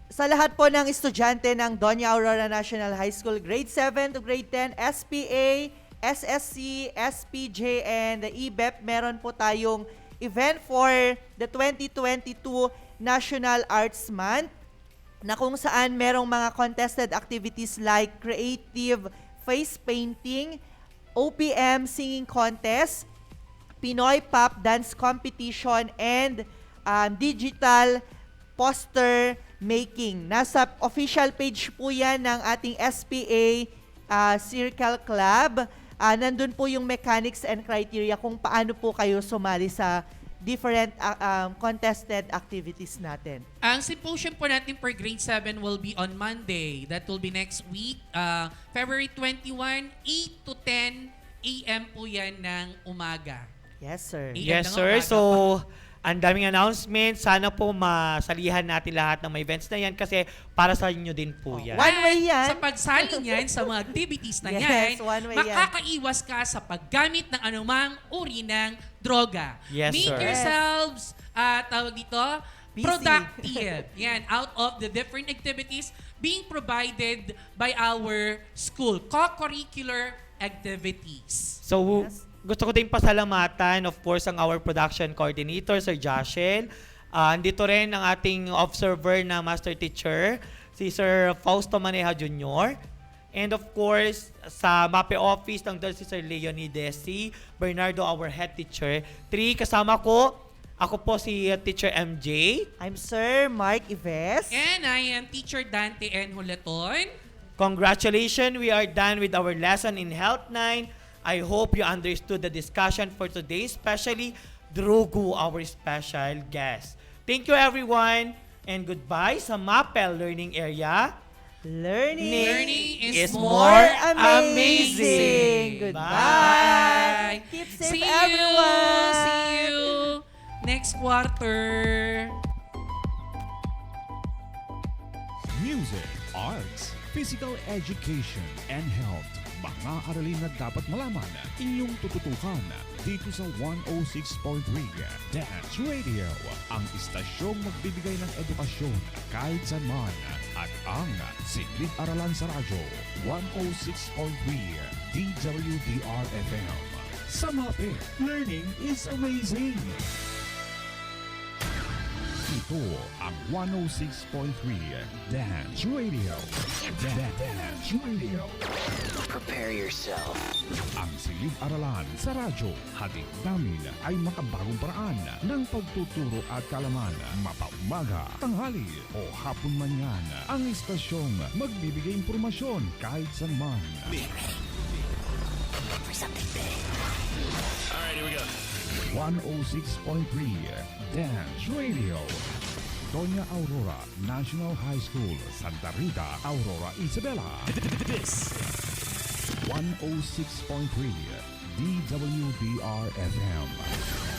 Sa lahat po ng estudyante ng Doña Aurora National High School, grade 7 to grade 10, SPA, SSC, SPJ, and the EBEP, meron po tayong event for the 2022 National Arts Month na kung saan merong mga contested activities like creative face painting, OPM singing contest, Pinoy pop dance competition, and digital poster making. Nasa official page po yan ng ating SPA Circle Club. Nandun po yung mechanics and criteria kung paano po kayo sumali sa different contested activities natin. Ang symposium po natin for grade 7 will be on Monday. That will be next week, February 21, 8 to 10 a.m. po yan ng umaga. Yes, sir. Yes, sir. So, ang daming announcements. Sana po masalihan natin lahat ng mga events na yan kasi para sa inyo din po yan. One way yan. Sa pagsali niyan sa mga activities na Yes, yan, one way makakaiwas ka sa paggamit ng anumang uri ng droga. Yes, Make sir. yourselves, tawag dito, productive. Yan, out of the different activities being provided by our school. Co-curricular activities. So, gusto ko din pasalamatan, of course, ang our production coordinator, Sir Joshel. Andito rin ang ating observer na master teacher, si Sir Fausto Maneja Jr. And of course, sa MAPEH office, ng si Sir Leonides, si Bernardo, our head teacher. 3, kasama ko, ako po si Teacher MJ. I'm Sir Mark Ives. And I am Teacher Dante N. Huleton. Congratulations, we are done with our lesson in Health 9. I hope you understood the discussion for today, especially Drogo, our special guest. Thank you everyone, and goodbye sa MAPEH Learning Area. Learning is more amazing. Bye. Goodbye. Keep safe, See everyone. See you next quarter. Music, arts, physical education, and health. Mga aralin na dapat malaman, inyong tututukan dito sa 106.3 Dance Radio, ang istasyong magbibigay ng edukasyon kahit saan man, at ang silid-aralan sa radyo, 106.3 DWDR-FM. Sa MAPEH, learning is amazing! Ito ang 106.3 Dance Radio. Dance Radio. Prepare yourself. Ang silid-aralan sa radyo, hatid namin ay makabagong paraan ng pagtuturo at kalaman. Mapaumaga, tanghali o hapon man yan. Ang istasyong magbibigay impormasyon kahit saan man. Alright, here we go. 106.3 Dance Radio. Doña Aurora National High School, Santa Rita, Aurora, Isabela. This 106.3 DWDR FM.